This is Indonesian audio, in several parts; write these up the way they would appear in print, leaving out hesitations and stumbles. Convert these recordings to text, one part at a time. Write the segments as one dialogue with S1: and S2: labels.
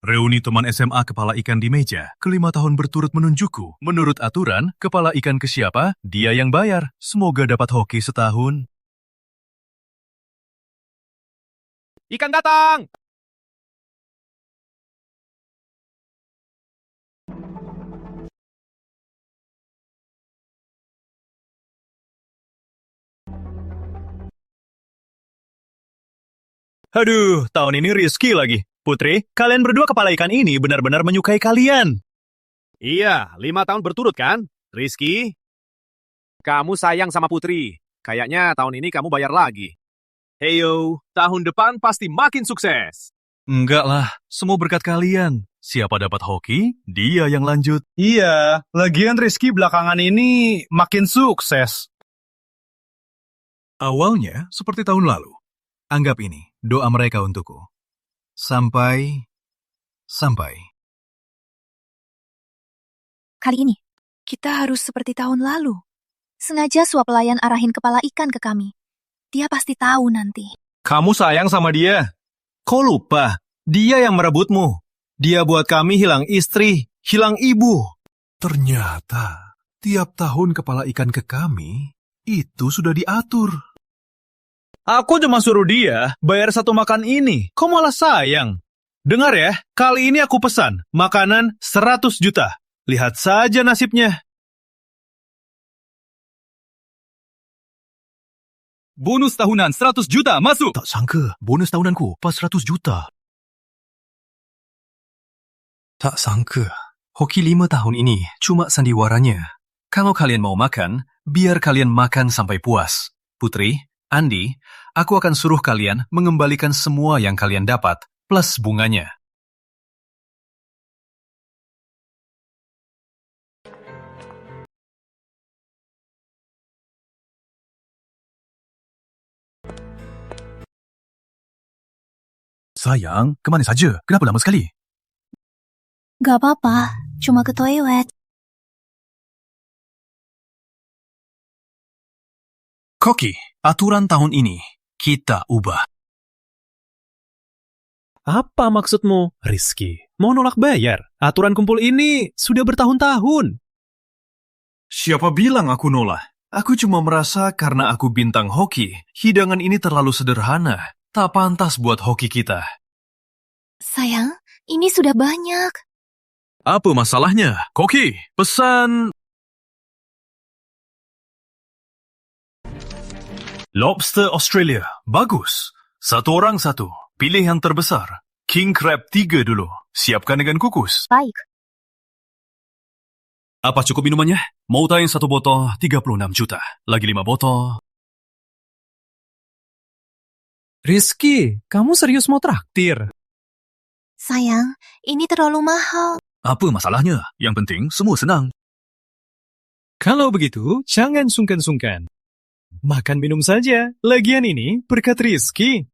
S1: Reuni teman SMA kepala ikan di meja. Kelima tahun berturut menunjukku. Menurut aturan, kepala ikan ke siapa? Dia yang bayar. Semoga dapat hoki setahun.
S2: Ikan datang!
S1: Aduh, tahun ini Rizky lagi. Putri, kalian berdua kepala ikan ini benar-benar menyukai kalian.
S2: Iya, 5 tahun berturut kan? Rizky, kamu sayang sama Putri. Kayaknya tahun ini kamu bayar lagi. Heyo, tahun depan pasti makin sukses.
S1: Enggak lah, semua berkat kalian. Siapa dapat hoki, dia yang lanjut.
S3: Iya, lagian Rizky belakangan ini makin sukses.
S1: Awalnya seperti tahun lalu. Anggap ini doa mereka untukku. Sampai.
S4: Kali ini, kita harus seperti tahun lalu. Sengaja suap pelayan arahin kepala ikan ke kami. Dia pasti tahu nanti.
S3: Kamu sayang sama dia. Kau lupa, dia yang merebutmu. Dia buat kami hilang istri, hilang ibu.
S1: Ternyata, tiap tahun kepala ikan ke kami, itu sudah diatur.
S3: Aku cuma suruh dia bayar satu makan ini. Kau malah sayang. Dengar ya, kali ini aku pesan makanan 100 juta. Lihat saja nasibnya.
S2: Bonus tahunan 100 juta masuk!
S1: Tak sangka, bonus tahunanku pas 100 juta.
S5: Tak sangka, hoki 5 tahun ini cuma sandiwaranya. Kalau kalian mau makan, biar kalian makan sampai puas. Putri, Andi, aku akan suruh kalian mengembalikan semua yang kalian dapat, plus bunganya.
S1: Sayang, kemana saja? Kenapa lama sekali?
S4: Gak apa-apa, cuma ke toilet.
S5: Koki, aturan tahun ini kita ubah.
S3: Apa maksudmu, Rizky? Mau nolak bayar? Aturan kumpul ini sudah bertahun-tahun.
S1: Siapa bilang aku nolak? Aku cuma merasa karena aku bintang hoki, hidangan ini terlalu sederhana. Tak pantas buat hoki kita.
S4: Sayang, ini sudah banyak.
S1: Apa masalahnya? Koki, pesan... Lobster Australia. Bagus. Satu orang satu. Pilih yang terbesar. King Crab 3 dulu. Siapkan dengan kukus.
S4: Baik.
S1: Apa cukup minumannya? Mau tayang 1 botol 36 juta. Lagi 5 botol.
S3: Rizky, kamu serius mau traktir?
S4: Sayang, ini terlalu mahal.
S1: Apa masalahnya? Yang penting semua senang.
S3: Kalau begitu, jangan sungkan-sungkan. Makan minum saja. Lagian ini berkat Rizky.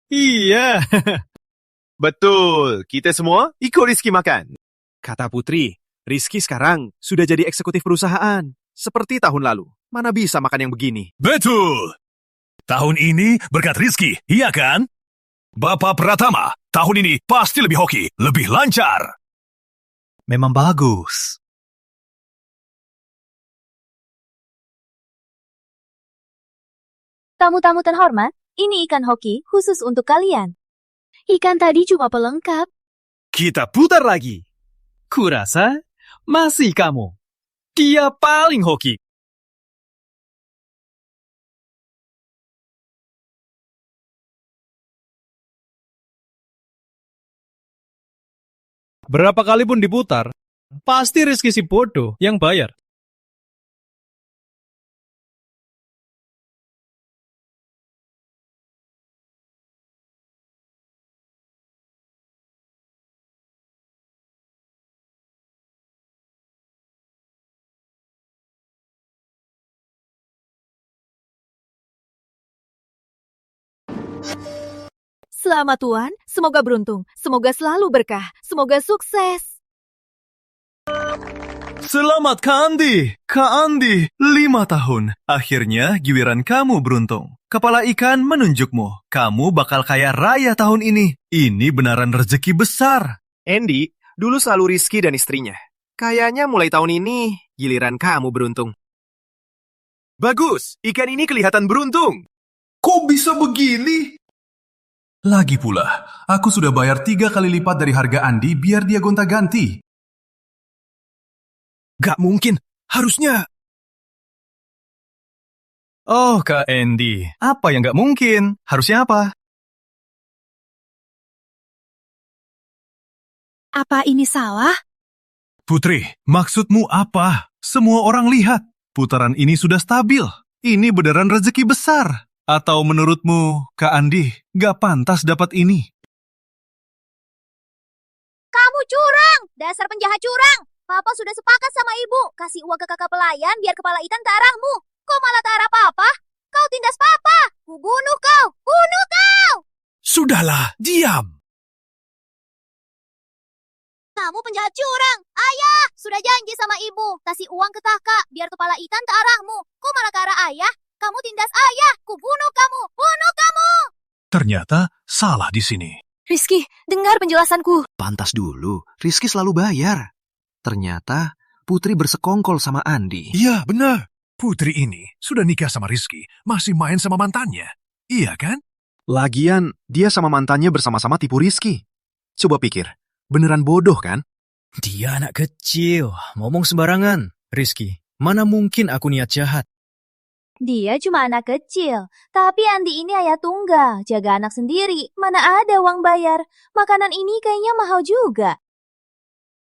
S3: Iya.
S2: Betul, kita semua ikut Rizky makan. Kata Putri, Rizky sekarang sudah jadi eksekutif perusahaan. Seperti tahun lalu, mana bisa makan yang begini?
S1: Betul! Tahun ini berkat Rizky, iya kan? Bapak Pratama, tahun ini pasti lebih hoki, lebih lancar.
S5: Memang bagus.
S4: Tamu-tamu terhormat, ini ikan hoki khusus untuk kalian. Ikan tadi cuma pelengkap.
S3: Kita putar lagi. Kurasa masih kamu. Dia paling hoki. Berapa kali pun diputar, pasti Rizky si bodoh yang bayar.
S4: Selamat Tuan, semoga beruntung, semoga selalu berkah, semoga sukses.
S3: Selamat Kak Andi. Kak Andi, 5 tahun. Akhirnya giliran kamu beruntung. Kepala ikan menunjukmu. Kamu bakal kaya raya tahun ini. Ini benaran rezeki besar.
S2: Andy, dulu selalu Rizky dan istrinya. Kayaknya mulai tahun ini, giliran kamu beruntung. Bagus, ikan ini kelihatan beruntung.
S3: Kok bisa begini?
S5: Lagi pula, aku sudah bayar 3 kali lipat dari harga Andi biar dia gonta-ganti.
S2: Gak mungkin, harusnya.
S3: Oh, Kak Andy. Apa yang gak mungkin? Harusnya apa?
S4: Apa ini salah?
S3: Putri, maksudmu apa? Semua orang lihat. Putaran ini sudah stabil. Ini beneran rezeki besar. Atau menurutmu, Kak Andi, gak pantas dapat ini?
S6: Kamu curang! Dasar penjahat curang! Papa sudah sepakat sama ibu. Kasih uang ke kakak pelayan biar kepala ikan ke arahmu. Kok malah ke arah papa? Kau tindas papa! Ku bunuh kau! Bunuh kau!
S2: Sudahlah, diam.
S6: Kamu penjahat curang! Ayah! Sudah janji sama ibu. Kasih uang ke kakak biar kepala ikan ke arahmu. Kok malah ke arah ayah? Kamu tindas ayah! Ku bunuh kamu! Bunuh kamu!
S5: Ternyata salah di sini.
S4: Rizky, dengar penjelasanku.
S7: Pantas dulu, Rizky selalu bayar. Ternyata Putri bersekongkol sama Andi.
S1: Iya, benar. Putri ini sudah nikah sama Rizky, masih main sama mantannya. Iya kan?
S2: Lagian, dia sama mantannya bersama-sama tipu Rizky. Coba pikir, beneran bodoh kan?
S8: Dia anak kecil, ngomong sembarangan. Rizky, mana mungkin aku niat jahat?
S6: Dia cuma anak kecil. Tapi Andi ini ayah tunggal. Jaga anak sendiri. Mana ada uang bayar. Makanan ini kayaknya mahal juga.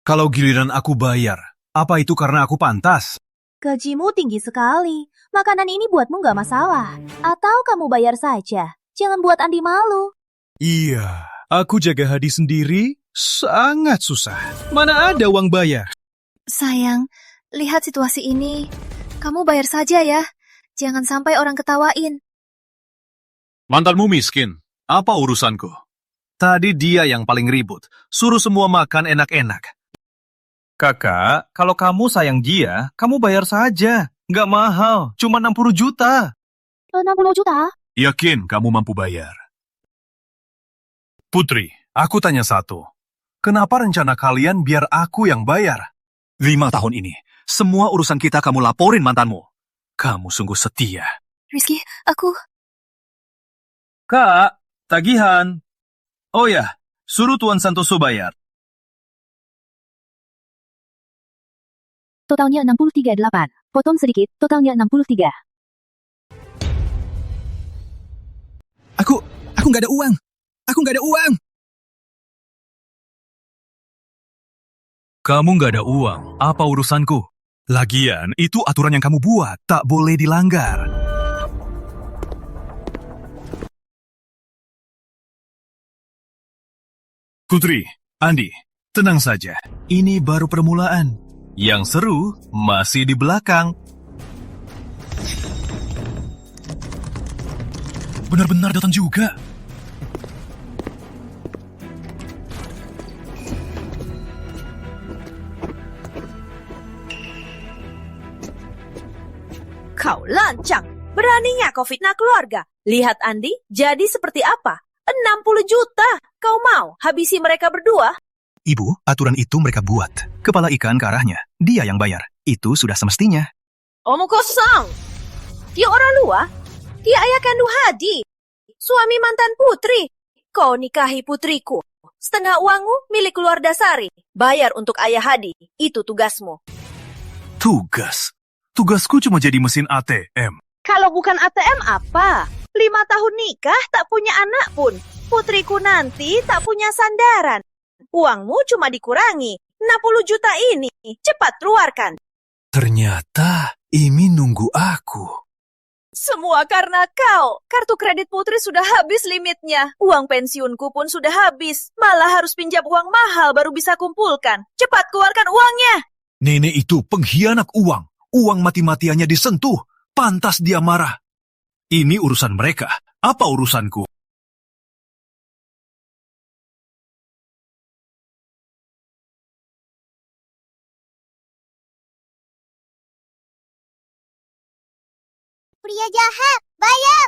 S3: Kalau giliran aku bayar, apa itu karena aku pantas?
S6: Gajimu tinggi sekali. Makanan ini buatmu nggak masalah. Atau kamu bayar saja. Jangan buat Andi malu.
S3: Iya, aku jaga Hadi sendiri sangat susah. Mana ada uang bayar?
S4: Sayang, lihat situasi ini. Kamu bayar saja ya. Jangan sampai orang ketawain.
S3: Mantanmu miskin. Apa urusanku? Tadi dia yang paling ribut. Suruh semua makan enak-enak. Kakak, kalau kamu sayang dia, kamu bayar saja. Nggak mahal, cuma 60 juta.
S6: 60 juta?
S1: Yakin kamu mampu bayar? Putri, aku tanya satu. Kenapa rencana kalian biar aku yang bayar?
S3: 5 tahun ini, semua urusan kita kamu laporin mantanmu. Kamu sungguh setia.
S4: Rizky, aku...
S3: Kak, tagihan. Oh ya, suruh Tuan Santoso bayar.
S6: Totalnya 63,8. Potong sedikit, totalnya 63.
S8: Aku nggak ada uang. Aku nggak ada uang.
S3: Kamu nggak ada uang, apa urusanku? Lagian, itu aturan yang kamu buat, tak boleh dilanggar. Putri, Andi, tenang saja. Ini baru permulaan. Yang seru masih di belakang. Benar-benar datang juga.
S9: Kau lancang. Beraninya kau fitnah keluarga. Lihat Andi, jadi seperti apa? 60 juta. Kau mau habisi mereka berdua?
S5: Ibu, aturan itu mereka buat. Kepala ikan ke arahnya. Dia yang bayar. Itu sudah semestinya.
S9: Omong kosong. Dia orang luar. Dia ayah kandung Hadi. Suami mantan Putri. Kau nikahi putriku. Setengah uangmu milik keluarga Sari. Bayar untuk ayah Hadi. Itu tugasmu.
S1: Tugas? Tugasku cuma jadi mesin ATM.
S9: Kalau bukan ATM apa? 5 tahun nikah tak punya anak pun. Putriku nanti tak punya sandaran. Uangmu cuma dikurangi. 60 juta ini. Cepat keluarkan.
S1: Ternyata Imi nunggu aku.
S9: Semua karena kau. Kartu kredit Putri sudah habis limitnya. Uang pensiunku pun sudah habis. Malah harus pinjam uang mahal baru bisa kumpulkan. Cepat keluarkan uangnya.
S1: Nenek itu pengkhianat uang. Uang mati-matiannya disentuh. Pantas dia marah. Ini urusan mereka. Apa urusanku?
S6: Dia jahat. Bayar.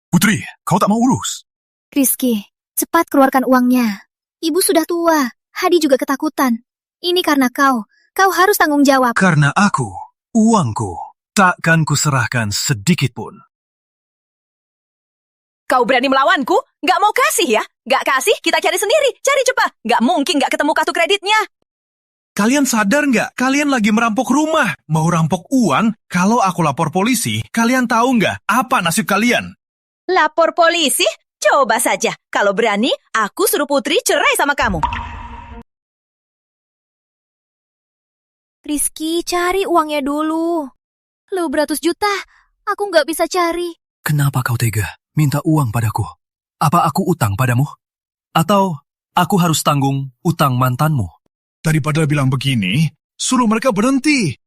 S3: Putri, kau tak mau urus?
S4: Rizky, cepat keluarkan uangnya. Ibu sudah tua, Hadi juga ketakutan. Ini karena kau. Kau harus tanggung jawab.
S5: Karena aku, uangku, takkan kuserahkan sedikit pun.
S9: Kau berani melawanku? Nggak mau kasih ya? Nggak kasih, kita cari sendiri. Cari cepat. Nggak mungkin nggak ketemu kartu kreditnya.
S3: Kalian sadar nggak? Kalian lagi merampok rumah. Mau rampok uang? Kalau aku lapor polisi, kalian tahu nggak apa nasib kalian?
S9: Lapor polisi? Coba saja. Kalau berani, aku suruh Putri cerai sama kamu.
S4: Rizky, cari uangnya dulu. Lu beratus juta, aku nggak bisa cari.
S5: Kenapa kau tega minta uang padaku? Apa aku utang padamu? Atau aku harus tanggung utang mantanmu?
S3: Daripada bilang begini, suruh mereka berhenti.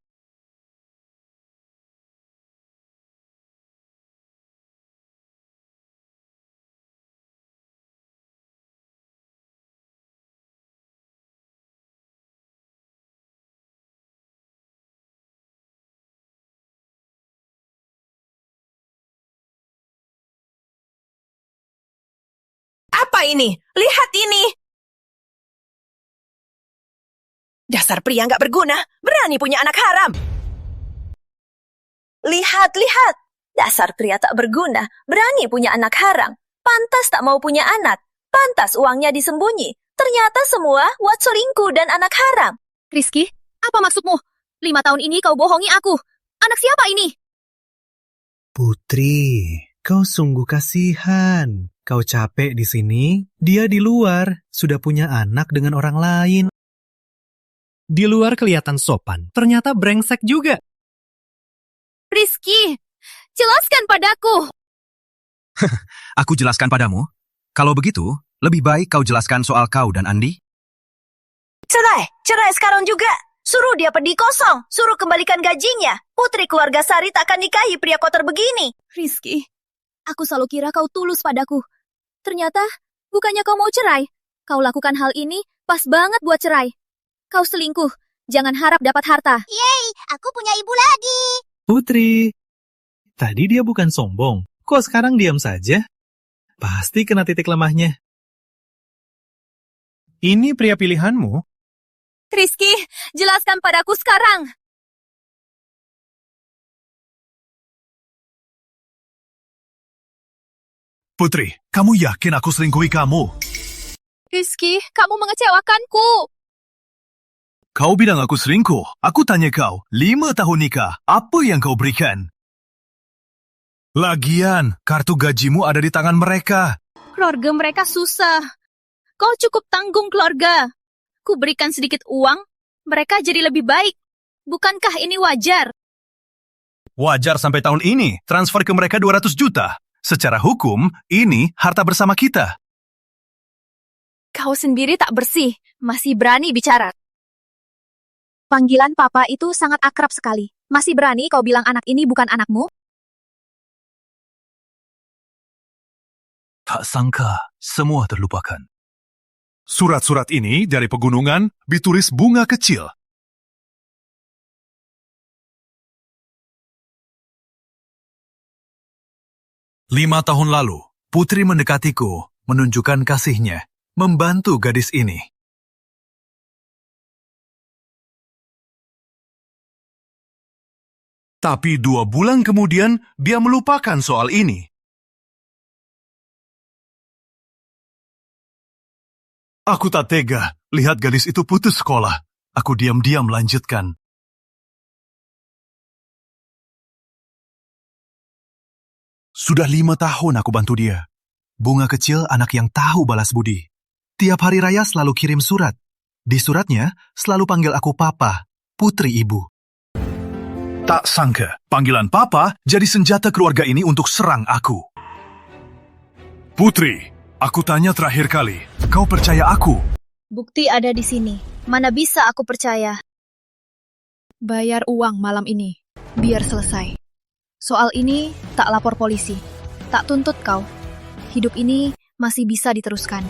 S9: Apa ini? Lihat ini. Dasar pria nggak berguna, berani punya anak haram. Lihat, lihat. Dasar pria tak berguna, berani punya anak haram. Pantas tak mau punya anak. Pantas uangnya disembunyi. Ternyata semua buat selingkuh dan anak haram.
S4: Rizky, apa maksudmu? 5 tahun ini kau bohongi aku. Anak siapa ini?
S10: Putri, kau sungguh kasihan. Kau capek di sini, dia di luar, sudah punya anak dengan orang lain.
S8: Di luar kelihatan sopan, ternyata brengsek juga.
S4: Rizky, jelaskan padaku.
S7: Aku jelaskan padamu. Kalau begitu, lebih baik kau jelaskan soal kau dan Andi.
S9: Cerai, cerai sekarang juga. Suruh dia pergi kosong, suruh kembalikan gajinya. Putri keluarga Sari takkan nikahi pria kotor begini.
S4: Rizky, aku selalu kira kau tulus padaku. Ternyata, bukannya kau mau cerai. Kau lakukan hal ini pas banget buat cerai. Kau selingkuh, jangan harap dapat harta.
S6: Yeay, aku punya ibu lagi.
S10: Putri, tadi dia bukan sombong. Kok sekarang diam saja? Pasti kena titik lemahnya.
S3: Ini pria pilihanmu?
S4: Rizky, jelaskan padaku sekarang.
S3: Putri, kamu yakin aku selingkuhi kamu?
S4: Rizky, kamu mengecewakanku.
S3: Kau bilang aku selingkuh. Aku tanya kau, 5 tahun nikah, apa yang kau berikan? Lagian, kartu gajimu ada di tangan mereka.
S4: Keluarga mereka susah. Kau cukup tanggung keluarga. Ku berikan sedikit uang, mereka jadi lebih baik. Bukankah ini wajar?
S3: Wajar sampai tahun ini, transfer ke mereka 200 juta. Secara hukum, ini harta bersama kita.
S4: Kau sendiri tak bersih, masih berani bicara. Panggilan papa itu sangat akrab sekali. Masih berani kau bilang anak ini bukan anakmu?
S5: Tak sangka, semua terlupakan.
S3: Surat-surat ini dari pegunungan ditulis bunga kecil.
S5: Lima tahun lalu, Putri mendekatiku, menunjukkan kasihnya, membantu gadis ini.
S3: Tapi 2 bulan kemudian, dia melupakan soal ini. Aku tak tega lihat gadis itu putus sekolah. Aku diam-diam lanjutkan. Sudah 5 tahun aku bantu dia. Bunga kecil anak yang tahu balas budi. Tiap hari raya selalu kirim surat. Di suratnya selalu panggil aku Papa, Putri Ibu. Tak sangka, panggilan Papa jadi senjata keluarga ini untuk serang aku. Putri, aku tanya terakhir kali, kau percaya aku?
S4: Bukti ada di sini. Mana bisa aku percaya? Bayar uang malam ini, biar selesai. Soal ini tak lapor polisi, tak tuntut kau. Hidup ini masih bisa diteruskan.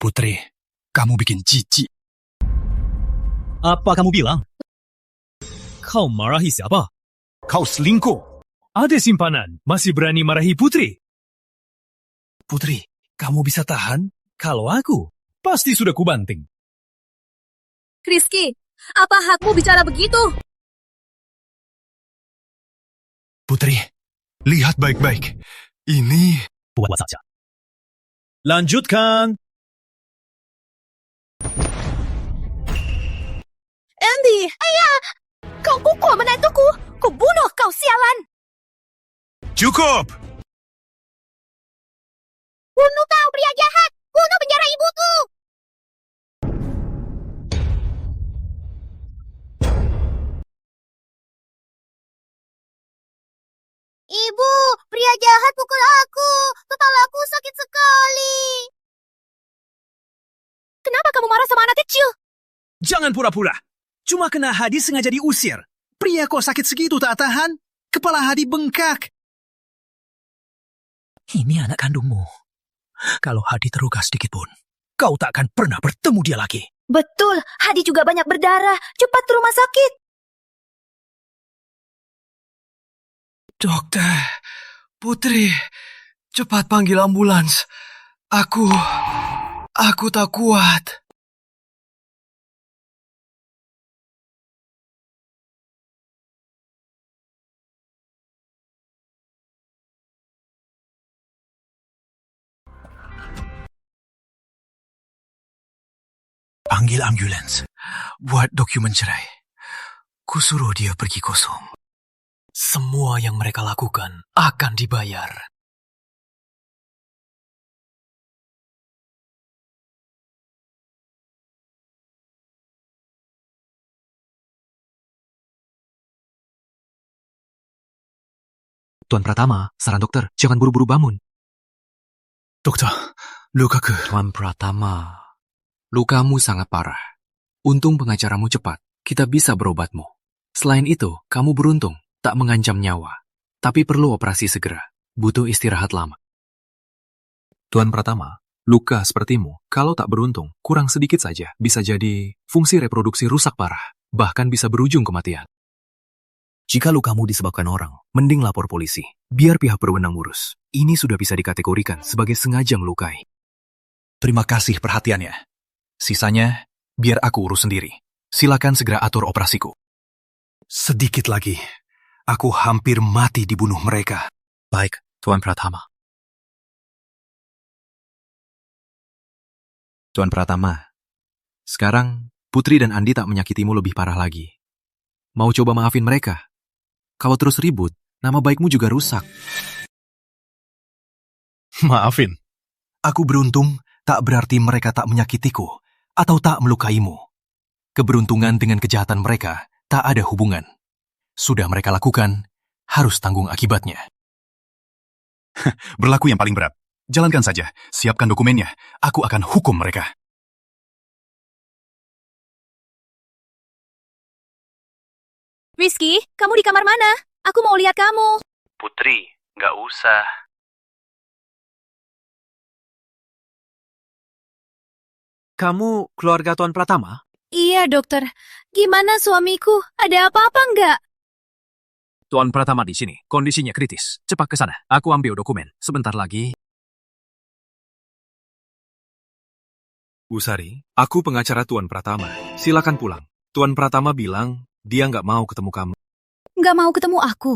S5: Putri, kamu bikin jijik.
S8: Apa kamu bilang? Kau marahi siapa?
S3: Kau selingkuh.
S5: Ada simpanan, masih berani marahi Putri? Putri, kamu bisa tahan? Kalau aku, pasti sudah kubanting.
S4: Rizky, apa hakmu bicara begitu?
S5: Putri, lihat baik-baik. Ini...
S8: Buat saja. Lanjutkan.
S9: Andy! Ayah! Kau pukul menantuku! Kubunuh kau, sialan!
S3: Cukup!
S6: Bunuh kau, pria jahat! Bunuh penjara ibuku! Ibu, pria jahat pukul aku. Kepalaku sakit sekali.
S9: Kenapa kamu marah sama anak kecil?
S3: Jangan pura-pura. Cuma kena Hadi sengaja diusir. Pria kok sakit segitu tak tahan? Kepala Hadi bengkak.
S8: Ini anak kandungmu. Kalau Hadi terluka sedikit pun, kau tak akan pernah bertemu dia lagi.
S9: Betul, Hadi juga banyak berdarah. Cepat ke rumah sakit.
S5: Dokter, Putri, cepat panggil ambulans. Aku tak kuat. Panggil ambulans. Buat dokumen cerai. Kusuruh dia pergi kosong. Semua yang mereka lakukan akan dibayar.
S7: Tuan Pratama, saran dokter, jangan buru-buru bangun.
S5: Dokter, lukaku.
S7: Tuan Pratama, lukamu sangat parah. Untung pengacaramu cepat, kita bisa berobatmu. Selain itu, kamu beruntung, tak mengancam nyawa. Tapi perlu operasi segera, butuh istirahat lama.
S5: Tuan Pratama, luka sepertimu, kalau tak beruntung, kurang sedikit saja, bisa jadi fungsi reproduksi rusak parah, bahkan bisa berujung kematian. Jika lukamu disebabkan orang, mending lapor polisi, biar pihak berwenang urus. Ini sudah bisa dikategorikan sebagai sengaja melukai. Terima kasih perhatiannya. Sisanya, biar aku urus sendiri. Silakan segera atur operasiku. Sedikit lagi, aku hampir mati dibunuh mereka. Baik, Tuan Pratama. Tuan Pratama, sekarang Putri dan Andi tak menyakitimu lebih parah lagi. Mau coba maafin mereka? Kalau terus ribut, nama baikmu juga rusak. Maafin. Aku beruntung tak berarti mereka tak menyakitiku atau tak melukaimu. Keberuntungan dengan kejahatan mereka tak ada hubungan. Sudah mereka lakukan, harus tanggung akibatnya. Berlaku yang paling berat. Jalankan saja, siapkan dokumennya. Aku akan hukum mereka.
S4: Rizky, kamu di kamar mana? Aku mau lihat kamu.
S5: Putri, nggak usah.
S2: Kamu keluarga Tuan Pratama?
S4: Iya, dokter. Gimana suamiku? Ada apa-apa nggak?
S2: Tuan Pratama di sini. Kondisinya kritis. Cepat ke sana. Aku ambil dokumen. Sebentar lagi.
S5: Bu Sari, aku pengacara Tuan Pratama. Silakan pulang. Tuan Pratama bilang dia nggak mau ketemu kamu.
S4: Nggak mau ketemu aku.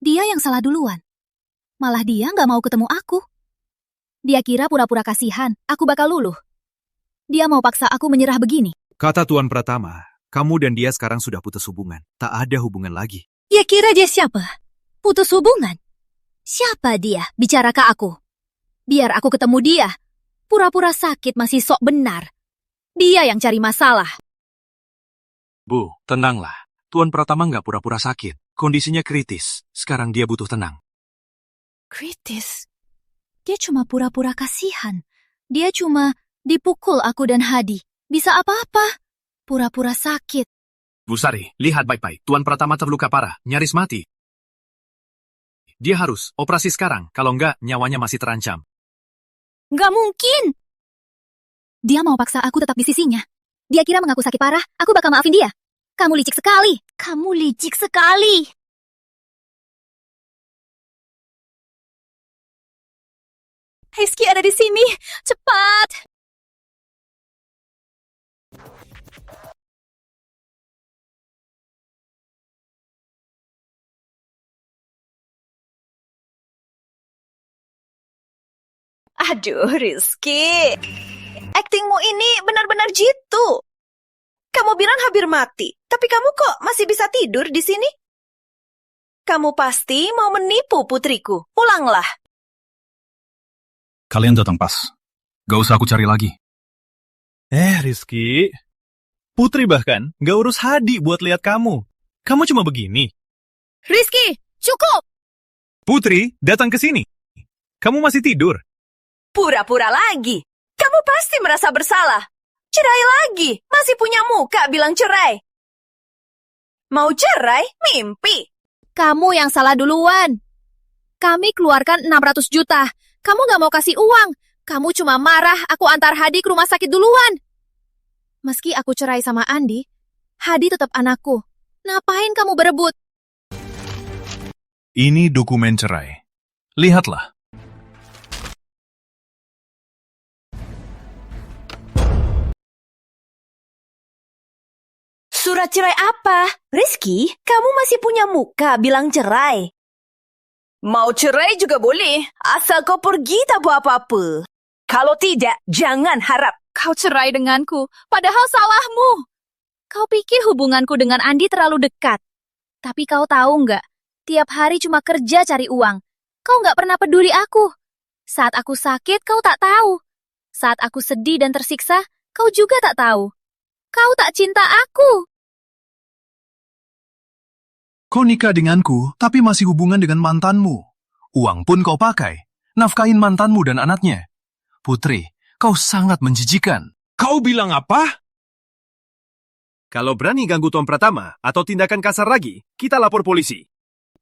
S4: Dia yang salah duluan. Malah dia nggak mau ketemu aku. Dia kira pura-pura kasihan, aku bakal luluh. Dia mau paksa aku menyerah begini.
S3: Kata Tuan Pratama, kamu dan dia sekarang sudah putus hubungan. Tak ada hubungan lagi.
S4: Dia kira dia siapa? Putus hubungan? Siapa dia bicara ke aku? Biar aku ketemu dia. Pura-pura sakit masih sok benar. Dia yang cari masalah.
S5: Bu, tenanglah. Tuan Pratama nggak pura-pura sakit. Kondisinya kritis. Sekarang dia butuh tenang.
S4: Kritis? Dia cuma pura-pura kasihan. Dia cuma dipukul aku dan Hadi. Bisa apa-apa. Pura-pura sakit.
S2: Bu Sari, lihat baik-baik. Tuan Pratama terluka parah. Nyaris mati. Dia harus operasi sekarang. Kalau enggak, nyawanya masih terancam.
S4: Nggak mungkin. Dia mau paksa aku tetap di sisinya. Dia kira mengaku sakit parah, aku bakal maafin dia. Kamu licik sekali. Kamu licik sekali. Rizky ada di sini. Cepat.
S9: Aduh, Rizky. Aktingmu ini benar-benar jitu. Kamu bilang hampir mati, tapi kamu kok masih bisa tidur di sini? Kamu pasti mau menipu putriku. Pulanglah.
S3: Kalian datang pas. Gak usah aku cari lagi.
S1: Rizky. Putri bahkan gak urus Hadi buat lihat kamu. Kamu cuma begini.
S4: Rizky, cukup.
S1: Putri, datang ke sini. Kamu masih tidur.
S9: Pura-pura lagi. Kamu pasti merasa bersalah. Cerai lagi. Masih punya muka bilang cerai. Mau cerai? Mimpi.
S4: Kamu yang salah duluan. Kami keluarkan 600 juta. Kamu gak mau kasih uang. Kamu cuma marah aku antar Hadi ke rumah sakit duluan. Meski aku cerai sama Andi, Hadi tetap anakku. Ngapain kamu berebut?
S3: Ini dokumen cerai. Lihatlah.
S9: Surat cerai apa? Rizky, kamu masih punya muka bilang cerai. Mau cerai juga boleh, asal kau pergi tak buat apa-apa. Kalau tidak, jangan harap.
S4: Kau cerai denganku, padahal salahmu. Kau pikir hubunganku dengan Andi terlalu dekat. Tapi kau tahu nggak, tiap hari cuma kerja cari uang. Kau nggak pernah peduli aku. Saat aku sakit, kau tak tahu. Saat aku sedih dan tersiksa, kau juga tak tahu. Kau tak cinta aku.
S1: Kau nikah denganku, tapi masih hubungan dengan mantanmu. Uang pun kau pakai. Nafkahin mantanmu dan anaknya. Putri, kau sangat menjijikan.
S2: Kau bilang apa? Kalau berani ganggu Tuan Pratama atau tindakan kasar lagi, kita lapor polisi.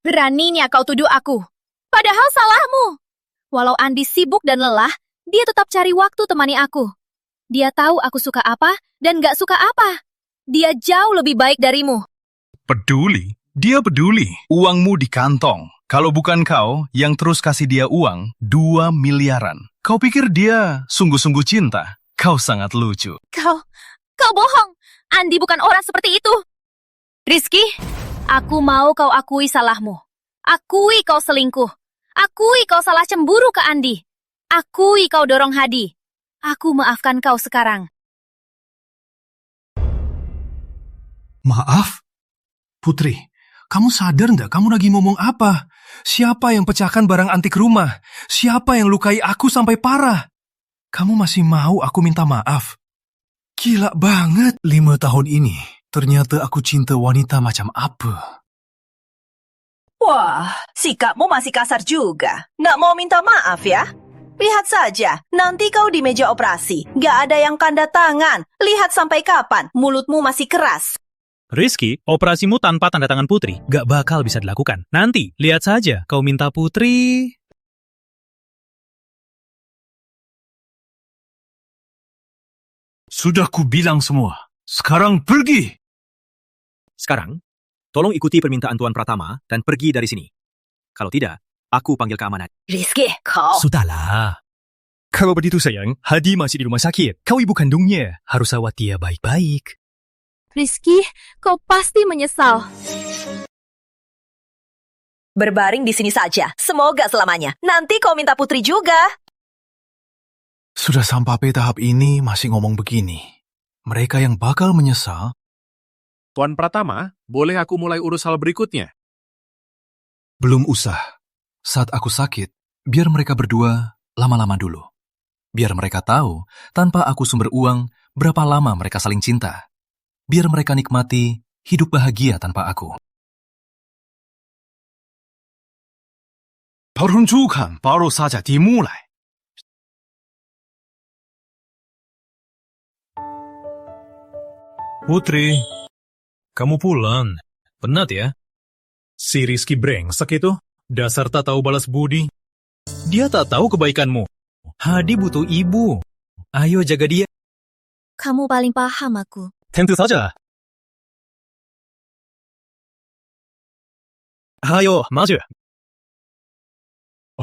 S4: Beraninya kau tuduh aku. Padahal salahmu. Walau Andi sibuk dan lelah, dia tetap cari waktu temani aku. Dia tahu aku suka apa dan gak suka apa. Dia jauh lebih baik darimu.
S3: Peduli? Dia peduli. Uangmu di kantong. Kalau bukan kau yang terus kasih dia uang, 2 miliaran. Kau pikir dia sungguh-sungguh cinta? Kau sangat lucu.
S4: Kau bohong. Andi bukan orang seperti itu. Rizky, aku mau kau akui salahmu. Akui kau selingkuh. Akui kau salah cemburu ke Andi. Akui kau dorong Hadi. Aku maafkan kau sekarang.
S5: Maaf? Putri, kamu sadar nggak kamu lagi ngomong apa? Siapa yang pecahkan barang antik rumah? Siapa yang lukai aku sampai parah? Kamu masih mau aku minta maaf? Gila banget. 5 tahun ini, ternyata aku cinta wanita macam apa?
S9: Wah, sikapmu masih kasar juga. Nggak mau minta maaf ya? Lihat saja, nanti kau di meja operasi. Nggak ada yang tanda tangan. Lihat sampai kapan mulutmu masih keras.
S8: Rizky, operasimu tanpa tanda tangan Putri gak bakal bisa dilakukan. Nanti, lihat saja, kau minta Putri...
S3: Sudah kubilang semua. Sekarang pergi.
S2: Sekarang, tolong ikuti permintaan Tuan Pratama dan pergi dari sini. Kalau tidak, aku panggil keamanan.
S9: Rizky, kau...
S8: Sudahlah. Kalau begitu sayang, Hadi masih di rumah sakit. Kau ibu kandungnya. Harus rawat dia baik-baik.
S4: Rizky, kau pasti menyesal.
S9: Berbaring di sini saja. Semoga selamanya. Nanti kau minta Putri juga.
S5: Sudah sampai tahap ini masih ngomong begini. Mereka yang bakal menyesal.
S2: Tuan Pratama, boleh aku mulai urus hal berikutnya?
S5: Belum usah. Saat aku sakit, biar mereka berdua lama-lama dulu. Biar mereka tahu, tanpa aku sumber uang, berapa lama mereka saling cinta. Biar mereka nikmati hidup bahagia tanpa aku.
S1: peruncukan baru saja dimulai.
S3: Putri, kamu pulang.
S8: Penat ya?
S3: Si Rizky brengsek itu, dasar tak tahu balas budi.
S8: Dia tak tahu kebaikanmu. Hadi butuh ibu. Ayo jaga dia.
S6: Kamu paling paham aku.
S8: Tentu saja. Ayo, maju.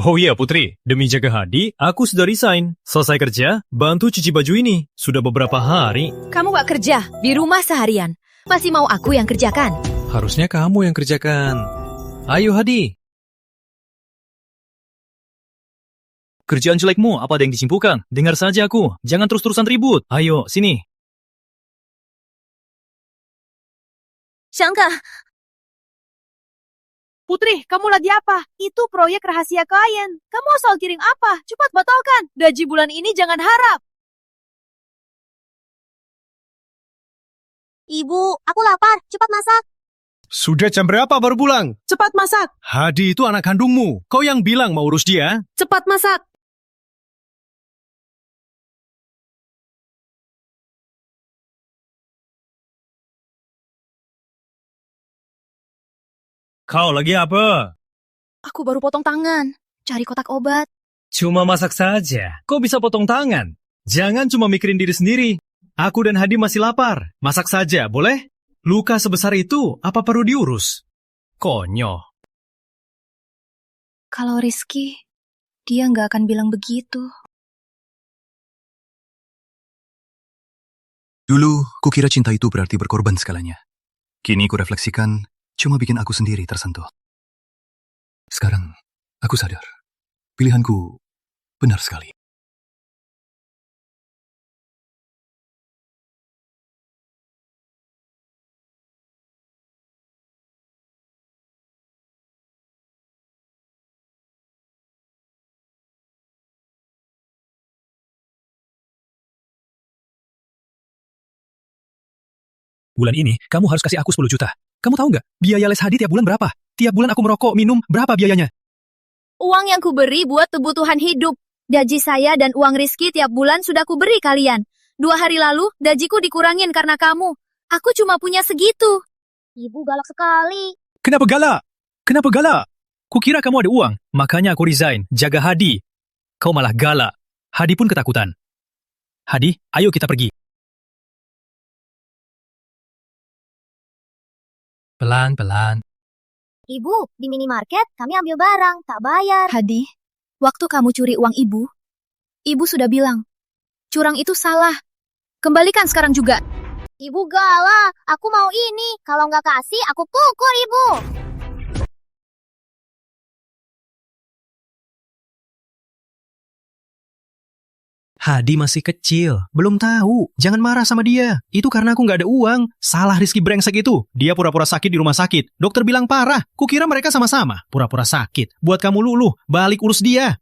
S8: Oh iya, Putri. Demi jaga Hadi, aku sudah resign. Selesai kerja, bantu cuci baju ini. Sudah beberapa hari.
S9: Kamu gak kerja, di rumah seharian. Masih mau aku yang kerjakan?
S8: Harusnya kamu yang kerjakan. Ayo, Hadi. Kerjaan jelekmu, apa ada yang disimpulkan? Dengar saja aku. Jangan terus-terusan ribut. Ayo, sini.
S6: Shangka,
S9: Putri, kamu lagi apa? Itu proyek rahasia klien. Kamu asal kirim apa? Cepat batalkan. Gaji bulan ini jangan harap.
S6: Ibu, aku lapar. Cepat masak.
S3: Sudah jam berapa baru pulang?
S9: Cepat masak.
S3: Hadi itu anak kandungmu. Kau yang bilang mau urus dia.
S9: Cepat masak.
S8: Kau lagi apa?
S4: Aku baru potong tangan. Cari kotak obat.
S8: Cuma masak saja. Kau bisa potong tangan. Jangan cuma mikirin diri sendiri. Aku dan Hadi masih lapar. Masak saja, boleh? Luka sebesar itu, apa perlu diurus? Konyol.
S4: Kalau Rizky, dia nggak akan bilang begitu.
S5: Dulu, kukira cinta itu berarti berkorban segalanya. Kini kurefleksikan, cuma bikin aku sendiri tersentuh. Sekarang, aku sadar. Pilihanku benar sekali.
S8: Bulan ini, kamu harus kasih aku 10 juta. Kamu tahu nggak, biaya les Hadi tiap bulan berapa? Tiap bulan aku merokok, minum, berapa biayanya?
S6: Uang yang kuberi buat kebutuhan hidup. Gaji saya dan uang Rizky tiap bulan sudah kuberi kalian. 2 hari lalu, gajiku dikurangin karena kamu. Aku cuma punya segitu. Ibu galak sekali.
S8: Kenapa galak? Kenapa galak? Kukira kamu ada uang, makanya aku resign, jaga Hadi. Kau malah galak. Hadi pun ketakutan. Hadi, ayo kita pergi.
S7: Pelan-pelan.
S6: Ibu, di minimarket kami ambil barang, tak bayar.
S4: Hadi, waktu kamu curi uang ibu sudah bilang, curang itu salah. Kembalikan sekarang juga.
S6: Ibu galak, aku mau ini. Kalau nggak kasih, aku pukul ibu.
S5: Hadi masih kecil, belum tahu. Jangan marah sama dia. Itu karena aku nggak ada uang. Salah Rizky brengsek itu. Dia pura-pura sakit di rumah sakit. Dokter bilang parah. Kukira mereka sama-sama. Pura-pura sakit. Buat kamu luluh, balik urus dia.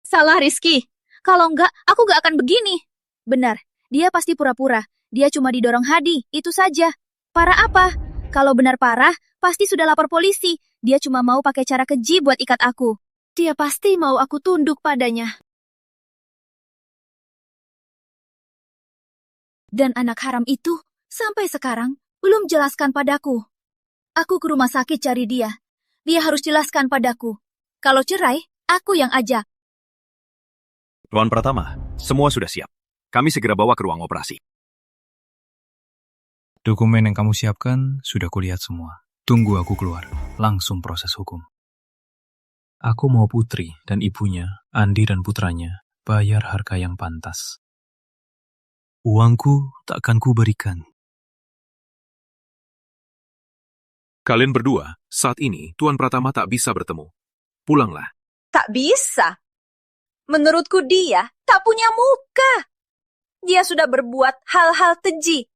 S4: Salah Rizky. Kalau enggak, aku nggak akan begini. Benar, dia pasti pura-pura. Dia cuma didorong Hadi, itu saja. Parah apa? Kalau benar parah, pasti sudah lapor polisi. Dia cuma mau pakai cara keji buat ikat aku. Dia pasti mau aku tunduk padanya. Dan anak haram itu, sampai sekarang, belum jelaskan padaku. Aku ke rumah sakit cari dia. Dia harus jelaskan padaku. Kalau cerai, aku yang ajak.
S2: Tuan Pratama, semua sudah siap. Kami segera bawa ke ruang operasi.
S5: Dokumen yang kamu siapkan sudah kulihat semua. Tunggu aku keluar. Langsung proses hukum. Aku mau Putri dan ibunya, Andi dan putranya, bayar harga yang pantas. Uangku takkan kuberikan.
S2: Kalian berdua, saat ini Tuan Pratama tak bisa bertemu. Pulanglah.
S9: Tak bisa. Menurutku dia tak punya muka. Dia sudah berbuat hal-hal keji.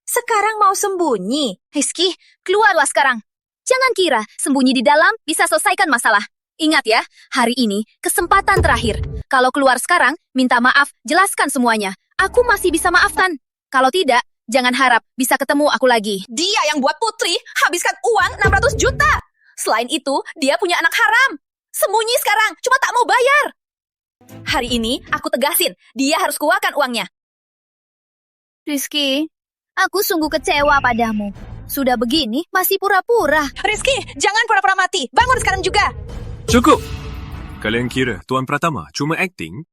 S9: Sekarang mau sembunyi.
S4: Rizky, keluarlah sekarang. Jangan kira sembunyi di dalam bisa selesaikan masalah. Ingat ya, hari ini kesempatan terakhir. Kalau keluar sekarang, minta maaf, jelaskan semuanya. Aku masih bisa maafkan. Kalau tidak, jangan harap bisa ketemu aku lagi.
S9: Dia yang buat Putri habiskan uang 600 juta. Selain itu, dia punya anak haram. Sembunyi sekarang, cuma tak mau bayar. Hari ini, aku tegasin, dia harus keluarkan uangnya.
S6: Rizky, aku sungguh kecewa padamu. Sudah begini, masih pura-pura.
S9: Rizky, jangan pura-pura mati. Bangun sekarang juga.
S2: Cukup! Kalian kira Tuan Pratama cuma acting?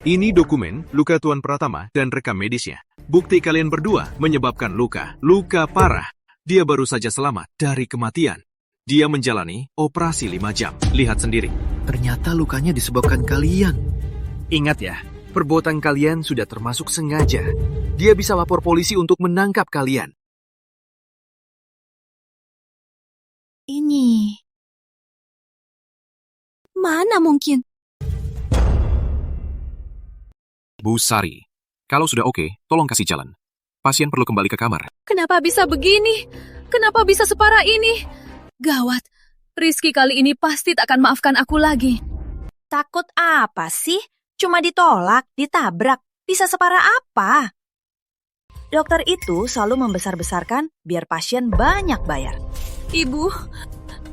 S2: Ini dokumen luka Tuan Pratama dan rekam medisnya. Bukti kalian berdua menyebabkan luka. Luka parah. Dia baru saja selamat dari kematian. Dia menjalani operasi 5 jam. Lihat sendiri.
S7: Ternyata lukanya disebabkan kalian. Ingat ya, perbuatan kalian sudah termasuk sengaja. Dia bisa lapor polisi untuk menangkap kalian.
S4: Ini... Mana mungkin?
S7: Bu Sari, kalau sudah oke, tolong kasih jalan. Pasien perlu kembali ke kamar.
S9: Kenapa bisa begini? Kenapa bisa separah ini? Gawat, Rizky kali ini pasti tak akan maafkan aku lagi.
S11: Takut apa sih? Cuma ditolak, ditabrak. Bisa separah apa? Dokter itu selalu membesar-besarkan biar pasien banyak bayar.
S9: Ibu,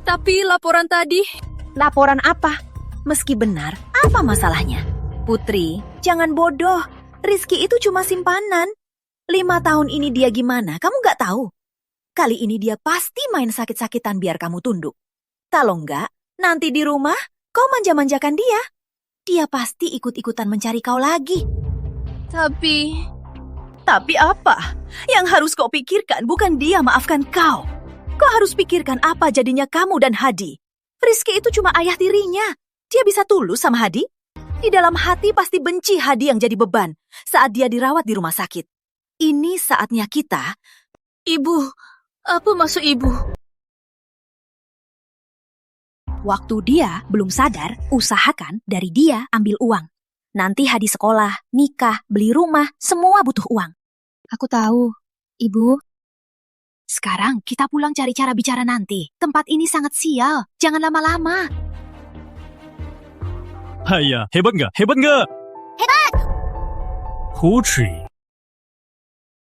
S9: tapi laporan tadi...
S11: Laporan apa? Meski benar, apa masalahnya? Putri, jangan bodoh. Rizky itu cuma simpanan. 5 tahun ini dia gimana, kamu gak tahu? Kali ini dia pasti main sakit-sakitan biar kamu tunduk. Kalau enggak, nanti di rumah kau manja-manjakan dia. Dia pasti ikut-ikutan mencari kau lagi.
S9: Tapi apa? Yang harus kau pikirkan bukan dia maafkan kau. Kau harus pikirkan apa jadinya kamu dan Hadi.
S11: Rizky itu cuma ayah tirinya. Dia bisa tulus sama Hadi? Di dalam hati pasti benci Hadi yang jadi beban saat dia dirawat di rumah sakit. Ini saatnya kita...
S9: Ibu, apa maksud ibu?
S11: Waktu dia belum sadar, usahakan dari dia ambil uang. Nanti Hadi sekolah, nikah, beli rumah, semua butuh uang.
S4: Aku tahu, Ibu.
S11: Sekarang kita pulang cari cara bicara nanti. Tempat ini sangat sial. Jangan lama-lama.
S8: Haya, hebat nggak? Hebat nggak?
S6: Hebat!
S8: Putri.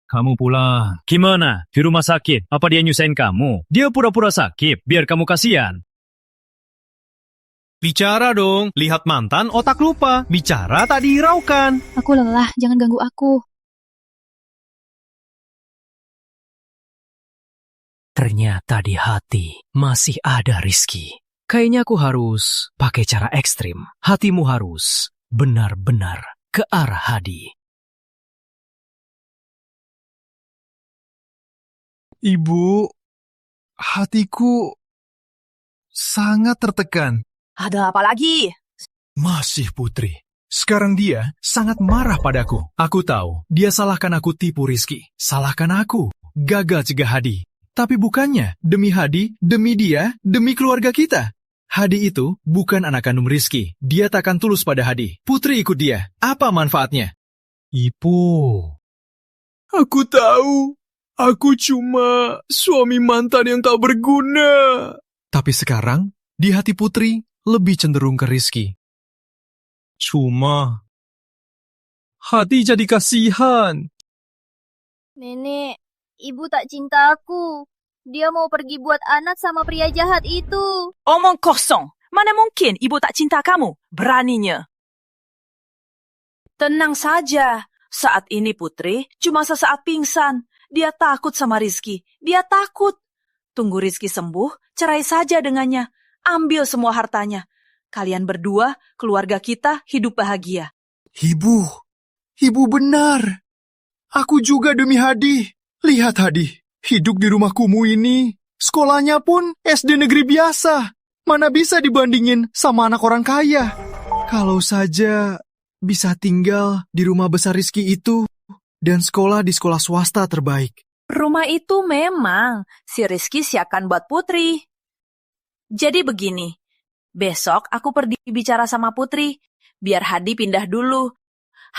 S8: Kamu pulang. Gimana? Di rumah sakit? Apa dia nyusahin kamu? Dia pura-pura sakit, biar kamu kasihan.
S3: Bicara dong, lihat mantan otak lupa. Bicara tak dihiraukan.
S4: Aku lelah, jangan ganggu aku.
S5: Ternyata di hati masih ada Rizky. Kayaknya aku harus pakai cara ekstrim. Hatimu harus benar-benar ke arah Hadi.
S1: Ibu, hatiku sangat tertekan.
S9: Ada apa lagi?
S1: Masih Putri. Sekarang dia sangat marah padaku.
S3: Aku tahu, dia salahkan aku tipu Rizky. Salahkan aku, gagal cegah Hadi. Tapi bukannya, demi Hadi, demi dia, demi keluarga kita. Hadi itu bukan anak kandung Rizky. Dia takkan tulus pada Hadi. Putri ikut dia. Apa manfaatnya?
S1: Ibu, aku tahu. Aku cuma suami mantan yang tak berguna.
S3: Tapi sekarang, di hati Putri lebih cenderung ke Rizky.
S1: Cuma, Hadi jadi kasihan.
S6: Nenek, ibu tak cinta aku. Dia mau pergi buat anak sama pria jahat itu.
S12: Omong kosong. Mana mungkin ibu tak cinta kamu? Beraninya. Tenang saja. Saat ini Putri cuma sesaat pingsan. Dia takut sama Rizky. Dia takut. Tunggu Rizky sembuh, cerai saja dengannya. Ambil semua hartanya. Kalian berdua, keluarga kita, hidup bahagia.
S1: Ibu benar. Aku juga demi Hadi. Lihat Hadi, hidup di rumah kumuh ini. Sekolahnya pun SD negeri biasa. Mana bisa dibandingin sama anak orang kaya. Kalau saja bisa tinggal di rumah besar Rizky itu dan sekolah di sekolah swasta terbaik.
S12: Rumah itu memang si Rizky siapkan buat Putri. Jadi begini, besok aku pergi bicara sama Putri, biar Hadi pindah dulu.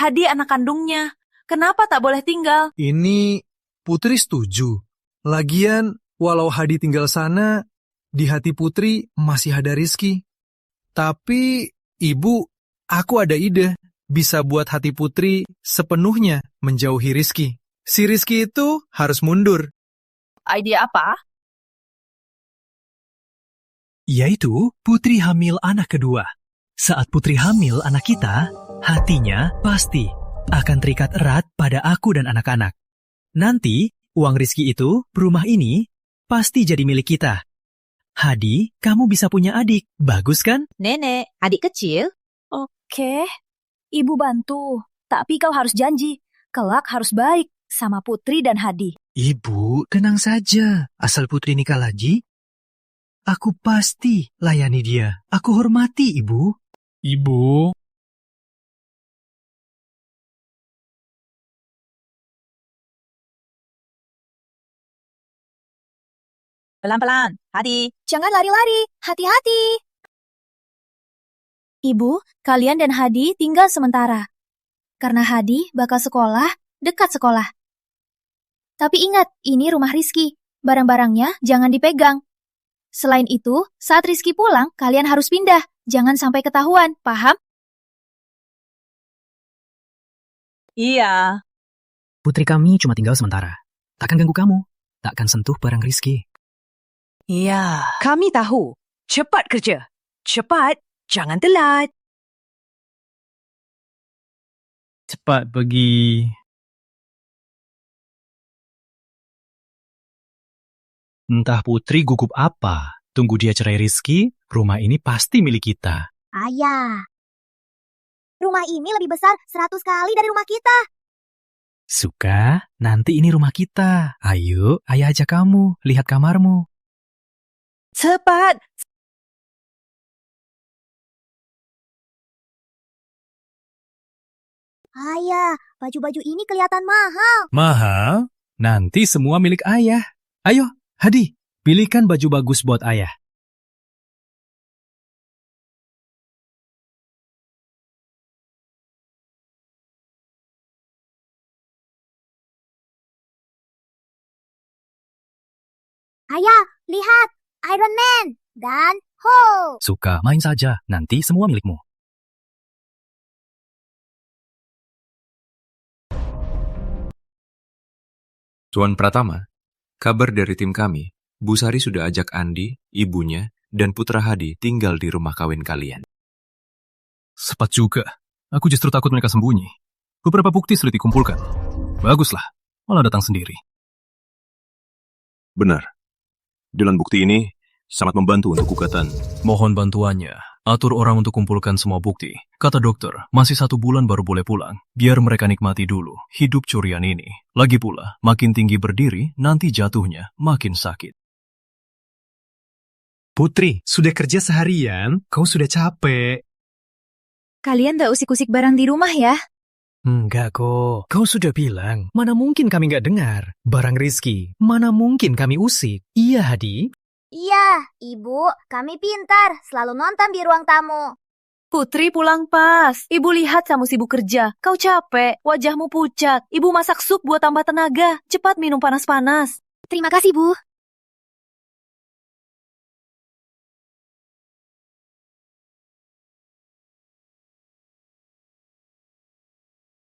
S12: Hadi anak kandungnya, kenapa tak boleh tinggal?
S3: Ini Putri setuju. Lagian, walau Hadi tinggal sana, di hati Putri masih ada Rizky. Tapi, Ibu, aku ada ide. Bisa buat hati Putri sepenuhnya menjauhi Rizky. Si Rizky itu harus mundur.
S12: Ide apa?
S5: Yaitu Putri hamil anak kedua. Saat Putri hamil anak kita, hatinya pasti akan terikat erat pada aku dan anak-anak. Nanti, uang Rizky itu, rumah ini, pasti jadi milik kita. Hadi, kamu bisa punya adik. Bagus kan?
S11: Nenek, adik kecil?
S12: Oke.
S11: Ibu bantu. Tapi kau harus janji, kelak harus baik sama Putri dan Hadi.
S10: Ibu, tenang saja. Asal Putri nikah lagi, aku pasti layani dia. Aku hormati Ibu.
S5: Ibu.
S12: Pelan-pelan, Hadi.
S6: Jangan lari-lari, hati-hati.
S11: Ibu, kalian dan Hadi tinggal sementara. Karena Hadi bakal sekolah, dekat sekolah. Tapi ingat, ini rumah Rizky. Barang-barangnya jangan dipegang. Selain itu, saat Rizky pulang, kalian harus pindah. Jangan sampai ketahuan, paham?
S12: Iya.
S5: Putri kami cuma tinggal sementara. Takkan ganggu kamu. Takkan sentuh barang Rizky.
S12: Iya, kami tahu. Cepat kerja. Cepat, jangan telat.
S5: Cepat pergi. Entah Putri gugup apa. Tunggu dia cerai Rizky, rumah ini pasti milik kita.
S6: Ayah. Rumah ini lebih besar 100 kali dari rumah kita.
S5: Suka? Nanti ini rumah kita. Ayo, ayah ajak kamu. Lihat kamarmu.
S12: Cepat.
S6: Ayah, baju-baju ini kelihatan mahal.
S5: Mahal? Nanti semua milik ayah. Ayo, Hadi, pilihkan baju bagus buat ayah.
S6: Ayah, lihat. Iron Man dan Hulk.
S5: Suka, main saja. Nanti semua milikmu.
S7: Tuan Pratama, kabar dari tim kami, Bu Sari sudah ajak Andi, ibunya, dan putra Hadi tinggal di rumah kawin kalian.
S5: Cepat juga. Aku justru takut mereka sembunyi. Beberapa bukti sulit dikumpulkan. Baguslah, malah datang sendiri.
S2: Benar. Dengan bukti ini, sangat membantu untuk gugatan.
S5: Mohon bantuannya. Atur orang untuk kumpulkan semua bukti. Kata dokter, masih 1 bulan baru boleh pulang. Biar mereka nikmati dulu hidup curian ini. Lagi pula, makin tinggi berdiri, nanti jatuhnya makin sakit.
S10: Putri, sudah kerja seharian? Kau sudah capek.
S11: Kalian gak usik-usik barang di rumah ya?
S10: Enggak kok. Kau sudah bilang, mana mungkin kami nggak dengar. Barang Rizky, mana mungkin kami usik. Iya, Hadi?
S6: Iya, Ibu, kami pintar. Selalu nonton di ruang tamu.
S9: Putri pulang pas. Ibu lihat kamu sibuk kerja. Kau capek, wajahmu pucat. Ibu masak sup buat tambah tenaga. Cepat minum panas-panas.
S6: Terima kasih, Bu.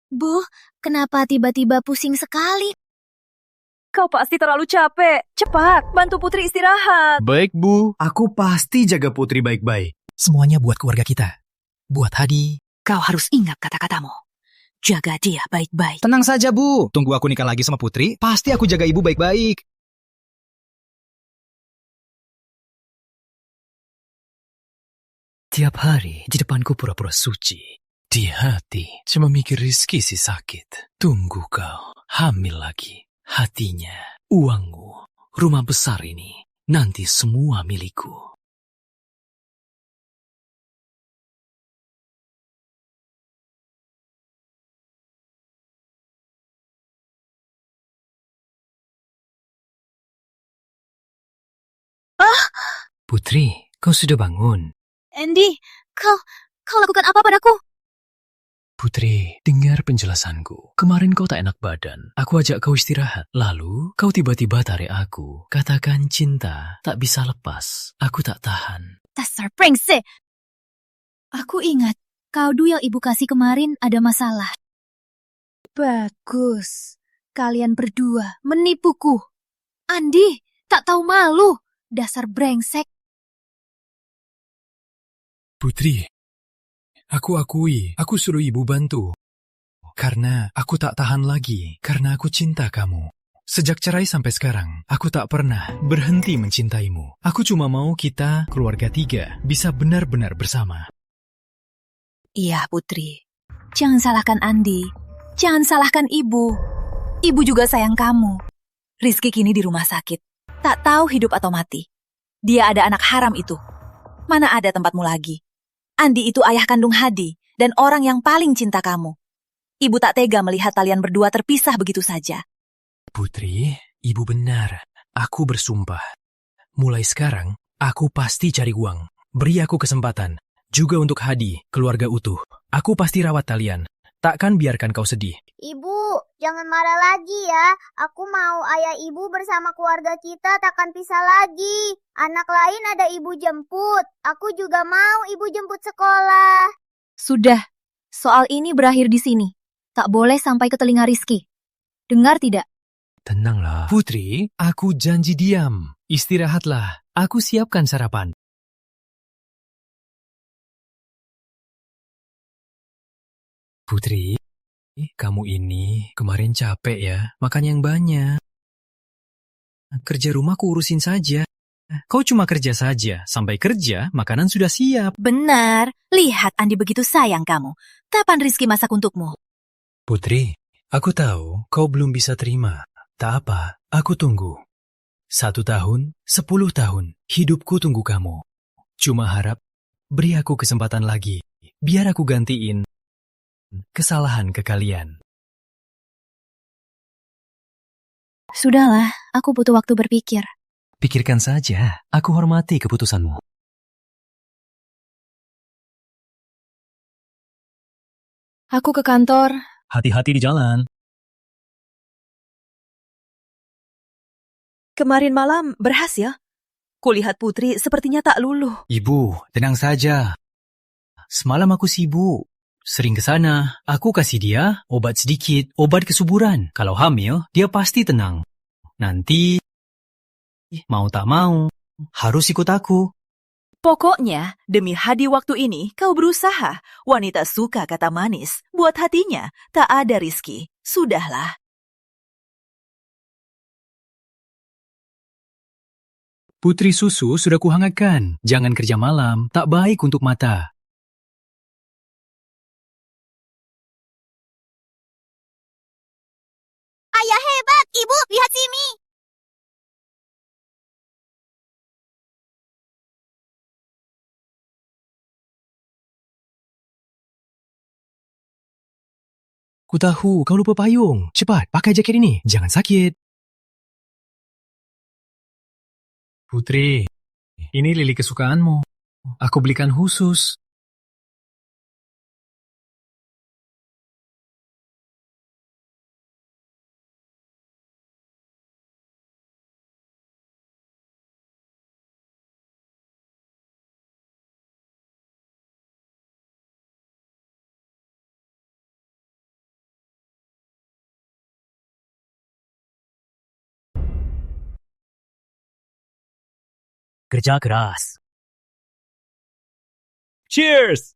S11: Bu, kenapa tiba-tiba pusing sekali?
S9: Kau pasti terlalu capek. Cepat, bantu Putri istirahat.
S10: Baik, Bu. Aku pasti jaga Putri baik-baik.
S5: Semuanya buat keluarga kita. Buat Hadi.
S11: Kau harus ingat kata-katamu. Jaga dia baik-baik.
S5: Tenang saja, Bu. Tunggu aku nikah lagi sama Putri, pasti aku jaga ibu baik-baik.
S7: Tiap hari di depanku pura-pura suci. Di hati cuma mikir Rizky si sakit. Tunggu kau hamil lagi. Hatinya, uangmu, rumah besar ini, nanti semua milikku. Putri, kau sudah bangun.
S6: Andy, kau lakukan apa padaku?
S7: Putri, dengar penjelasanku. Kemarin kau tak enak badan. Aku ajak kau istirahat. Lalu, kau tiba-tiba tarik aku. Katakan cinta tak bisa lepas. Aku tak tahan.
S6: Dasar brengsek.
S11: Aku ingat, kado yang ibu kasih kemarin ada masalah. Bagus. Kalian berdua menipuku. Andi, tak tahu malu. Dasar brengsek.
S7: Putri, aku akui, aku suruh ibu bantu. Karena aku tak tahan lagi, karena aku cinta kamu. Sejak cerai sampai sekarang, aku tak pernah berhenti mencintaimu. Aku cuma mau kita, keluarga 3, bisa benar-benar bersama.
S11: Iya, Putri. Jangan salahkan Andi. Jangan salahkan ibu. Ibu juga sayang kamu. Rizky kini di rumah sakit. Tak tahu hidup atau mati. Dia ada anak haram itu. Mana ada tempatmu lagi? Andi itu ayah kandung Hadi dan orang yang paling cinta kamu. Ibu tak tega melihat kalian berdua terpisah begitu saja.
S5: Putri, ibu benar. Aku bersumpah. Mulai sekarang, aku pasti cari uang. Beri aku kesempatan. Juga untuk Hadi, keluarga utuh. Aku pasti rawat kalian. Takkan biarkan kau sedih.
S6: Ibu, jangan marah lagi ya. Aku mau ayah ibu bersama keluarga kita takkan pisah lagi. Anak lain ada ibu jemput. Aku juga mau ibu jemput sekolah.
S4: Sudah, soal ini berakhir di sini. Tak boleh sampai ke telinga Rizky. Dengar tidak?
S5: Tenanglah. Putri, aku janji diam. Istirahatlah. Aku siapkan sarapan. Putri, kamu ini kemarin capek ya, makan yang banyak. Kerja rumah ku urusin saja. Kau cuma kerja saja, sampai kerja makanan sudah siap.
S11: Benar, lihat Andi begitu sayang kamu. Kapan Rizky masak untukmu?
S5: Putri, aku tahu kau belum bisa terima. Tak apa, aku tunggu. 1 tahun, 10 tahun, hidupku tunggu kamu. Cuma harap, beri aku kesempatan lagi, biar aku gantiin kesalahan ke kalian.
S4: Sudahlah, aku butuh waktu berpikir.
S5: Pikirkan saja, aku hormati keputusanmu.
S4: Aku ke kantor.
S8: Hati-hati di jalan.
S12: Kemarin malam berhasil. Kulihat Putri sepertinya tak luluh.
S5: Ibu, tenang saja. Semalam aku sibuk. Sering ke sana, aku kasih dia obat sedikit, obat kesuburan. Kalau hamil, dia pasti tenang. Nanti, mau tak mau, harus ikut aku.
S12: Pokoknya, demi Hadi waktu ini, kau berusaha. Wanita suka kata manis. Buat hatinya, tak ada Rizky. Sudahlah.
S5: Putri susu sudah kuhangatkan. Jangan kerja malam, tak baik untuk mata.
S6: Ayah hebat, ibu, lihat sini.
S5: Ku tahu kau lupa payung. Cepat, pakai jaket ini. Jangan sakit. Putri, ini lili kesukaanmu. Aku belikan khusus.
S8: Kerja keras. Cheers!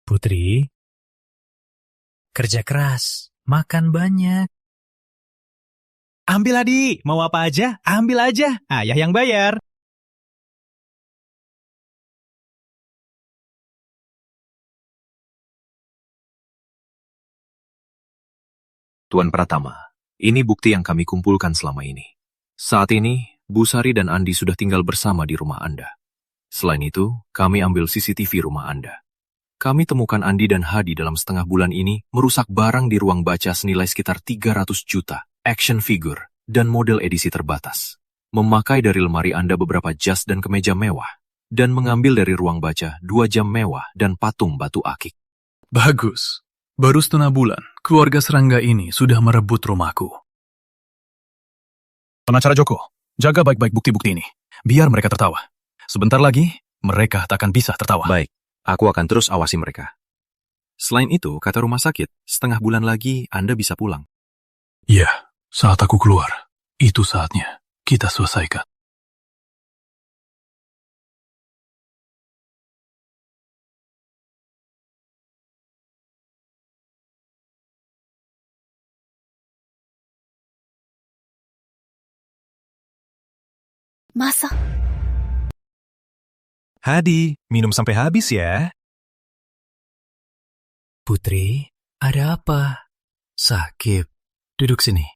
S5: Putri, kerja keras, makan banyak.
S8: Ambil Adi, mau apa aja? Ambil aja, ayah yang bayar.
S2: Tuan Pratama, ini bukti yang kami kumpulkan selama ini. Saat ini, Bu Sari dan Andi sudah tinggal bersama di rumah Anda. Selain itu, kami ambil CCTV rumah Anda. Kami temukan Andi dan Hadi dalam setengah bulan ini merusak barang di ruang baca senilai sekitar 300 juta, action figure, dan model edisi terbatas. Memakai dari lemari Anda beberapa jas dan kemeja mewah, dan mengambil dari ruang baca 2 jam mewah dan patung batu akik.
S5: Bagus. Baru setengah bulan, keluarga serangga ini sudah merebut rumahku. Pengacara Joko, jaga baik-baik bukti-bukti ini. Biar mereka tertawa. Sebentar lagi, mereka tak akan bisa tertawa.
S2: Baik, aku akan terus awasi mereka. Selain itu, kata rumah sakit, setengah bulan lagi Anda bisa pulang.
S5: Ya, saat aku keluar, itu saatnya kita selesaikan.
S11: Masa?
S3: Hadi, minum sampai habis ya.
S5: Putri, ada apa? Sakit. Duduk sini.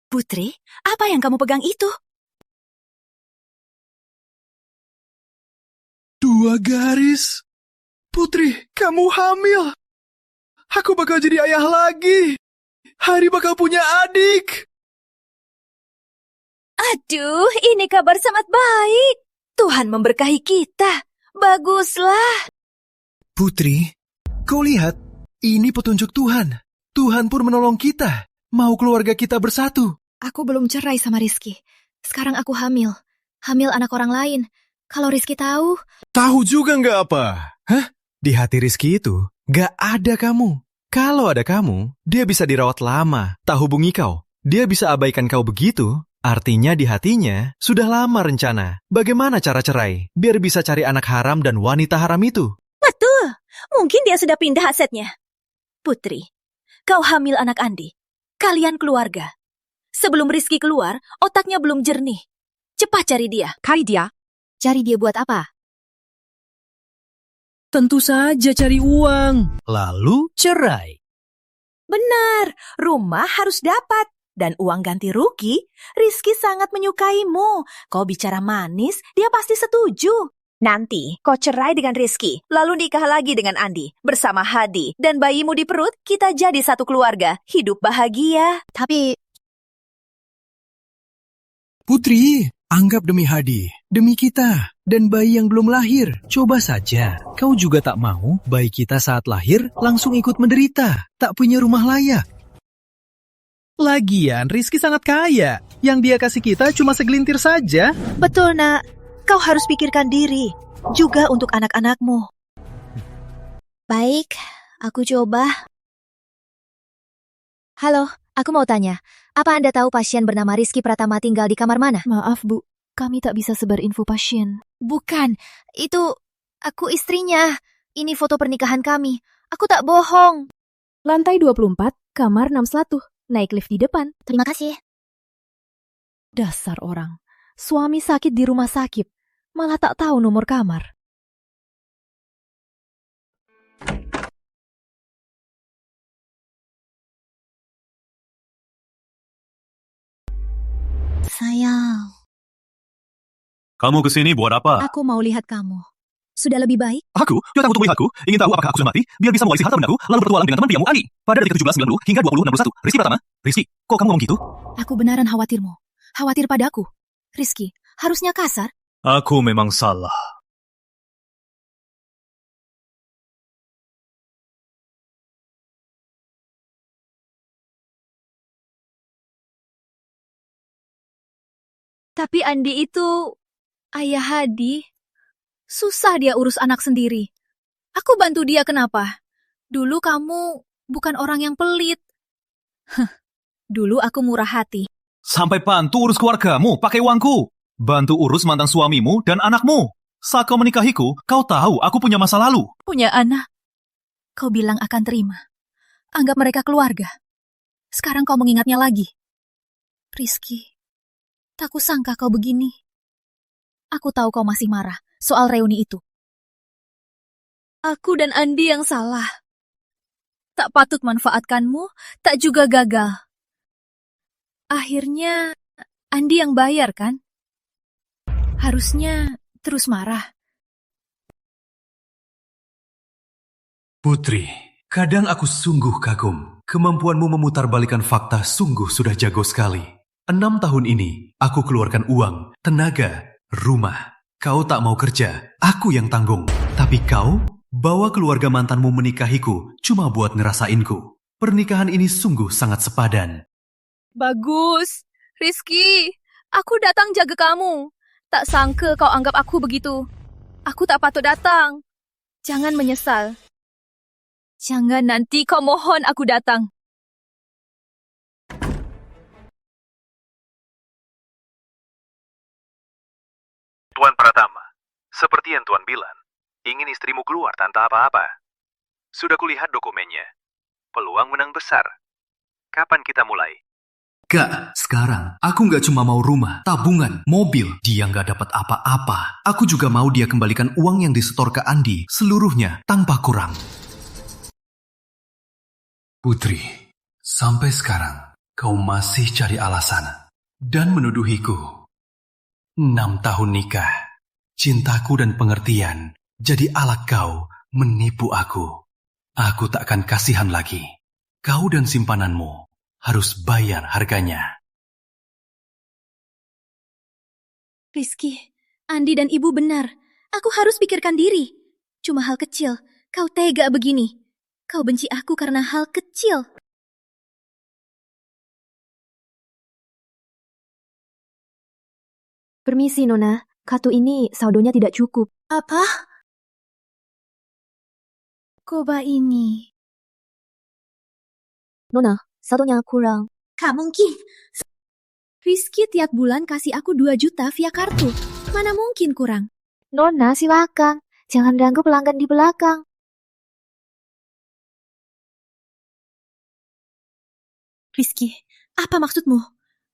S11: Putri, apa yang kamu pegang itu?
S1: 2 garis. Putri, kamu hamil. Aku bakal jadi ayah lagi. Hari bakal punya adik.
S11: Aduh, ini kabar sangat baik. Tuhan memberkahi kita. Baguslah.
S1: Putri, kau lihat, ini petunjuk Tuhan. Tuhan pun menolong kita. Mau keluarga kita bersatu.
S4: Aku belum cerai sama Rizky. Sekarang aku hamil. Hamil anak orang lain. Kalau Rizky tahu...
S1: Tahu juga nggak apa? Hah? Di hati Rizky itu nggak ada kamu. Kalau ada kamu, dia bisa dirawat lama, tak hubungi kau. Dia bisa abaikan kau begitu, artinya di hatinya sudah lama rencana. Bagaimana cara cerai, biar bisa cari anak haram dan wanita haram itu?
S11: Betul. Mungkin dia sudah pindah asetnya. Putri, kau hamil anak Andi. Kalian keluarga. Sebelum Rizky keluar, otaknya belum jernih. Cepat cari dia.
S4: Cari dia? Cari dia buat apa?
S8: Tentu saja cari uang. Lalu cerai.
S9: Benar, rumah harus dapat. Dan uang ganti rugi, Rizky sangat menyukaimu. Kau bicara manis, dia pasti setuju. Nanti, kau cerai dengan Rizky, lalu nikah lagi dengan Andi, bersama Hadi, dan bayimu di perut, kita jadi satu keluarga, hidup bahagia.
S4: Tapi...
S5: Putri, anggap demi Hadi, demi kita, dan bayi yang belum lahir. Coba saja, kau juga tak mau bayi kita saat lahir langsung ikut menderita, tak punya rumah layak.
S10: Lagian, Rizky sangat kaya. Yang dia kasih kita cuma segelintir saja.
S11: Betul, nak. Kau harus pikirkan diri. Juga untuk anak-anakmu.
S4: Baik, aku coba. Halo, aku mau tanya. Apa Anda tahu pasien bernama Rizky Pratama tinggal di kamar mana? Maaf, Bu. Kami tak bisa sebar info pasien. Bukan, itu... Aku istrinya. Ini foto pernikahan kami. Aku tak bohong.
S13: Lantai 24, kamar 61. Naik lift di depan.
S4: Terima kasih.
S13: Dasar orang. Suami sakit di rumah sakit. Malah tak tahu nomor kamar.
S4: Sayang.
S3: Kamu kesini buat apa?
S4: Aku mau lihat kamu. Sudah lebih baik?
S3: Aku? Datang untuk melihatku? Ingin tahu apakah aku sudah mati? Biar bisa mewarisi harta bendaku, lalu bertualang dengan teman priamu Ani. Pada detik 17.90 hingga 20.61. Rizky Pratama? Rizky, kok kamu ngomong gitu?
S4: Aku benaran khawatirmu. Khawatir padaku. Rizky, harusnya kasar.
S3: Aku memang salah.
S4: Tapi Andi itu ayah Hadi. Susah dia urus anak sendiri. Aku bantu dia kenapa? Dulu kamu bukan orang yang pelit. Dulu aku murah hati.
S3: Sampai bantu urus keluargamu pakai uangku. Bantu urus mantan suamimu dan anakmu. Saat kau menikahiku, kau tahu aku punya masa lalu.
S4: Punya anak. Kau bilang akan terima. Anggap mereka keluarga. Sekarang kau mengingatnya lagi. Rizky, tak kusangka kau begini. Aku tahu kau masih marah soal reuni itu. Aku dan Andi yang salah. Tak patut manfaatkanmu, tak juga gagal. Akhirnya, Andi yang bayar kan? Harusnya terus marah.
S5: Putri, kadang aku sungguh kagum. Kemampuanmu memutarbalikkan fakta sungguh sudah jago sekali. 6 tahun ini, aku keluarkan uang, tenaga, rumah. Kau tak mau kerja, aku yang tanggung. Tapi kau bawa keluarga mantanmu menikahiku cuma buat ngerasainku. Pernikahan ini sungguh sangat sepadan.
S4: Bagus, Rizky. Aku datang jaga kamu. Tak sangka kau anggap aku begitu. Aku tak patut datang. Jangan menyesal. Jangan nanti kau mohon aku datang.
S2: Tuan Pratama, seperti yang Tuan bilang, ingin istrimu keluar tanpa apa-apa. Sudah kulihat dokumennya. Peluang menang besar. Kapan kita mulai?
S5: Kak, sekarang aku nggak cuma mau rumah, tabungan, mobil. Dia nggak dapat apa-apa. Aku juga mau dia kembalikan uang yang disetor ke Andi, seluruhnya tanpa kurang. Putri, sampai sekarang kau masih cari alasan dan menuduhiku. 6 tahun nikah, cintaku dan pengertian jadi alat kau menipu aku. Aku tak akan kasihan lagi. Kau dan simpananmu harus bayar harganya.
S4: Rizky, Andi dan Ibu benar. Aku harus pikirkan diri. Cuma hal kecil, kau tega begini. Kau benci aku karena hal kecil.
S13: Permisi, Nona. Kartu ini saldonya tidak cukup.
S4: Apa? Koba ini.
S13: Nona, saldonya kurang.
S4: Gak mungkin. Rizky tiap bulan kasih aku 2 juta via kartu. Mana mungkin kurang?
S13: Nona, silakan. Jangan ganggu pelanggan di belakang.
S4: Rizky, apa maksudmu?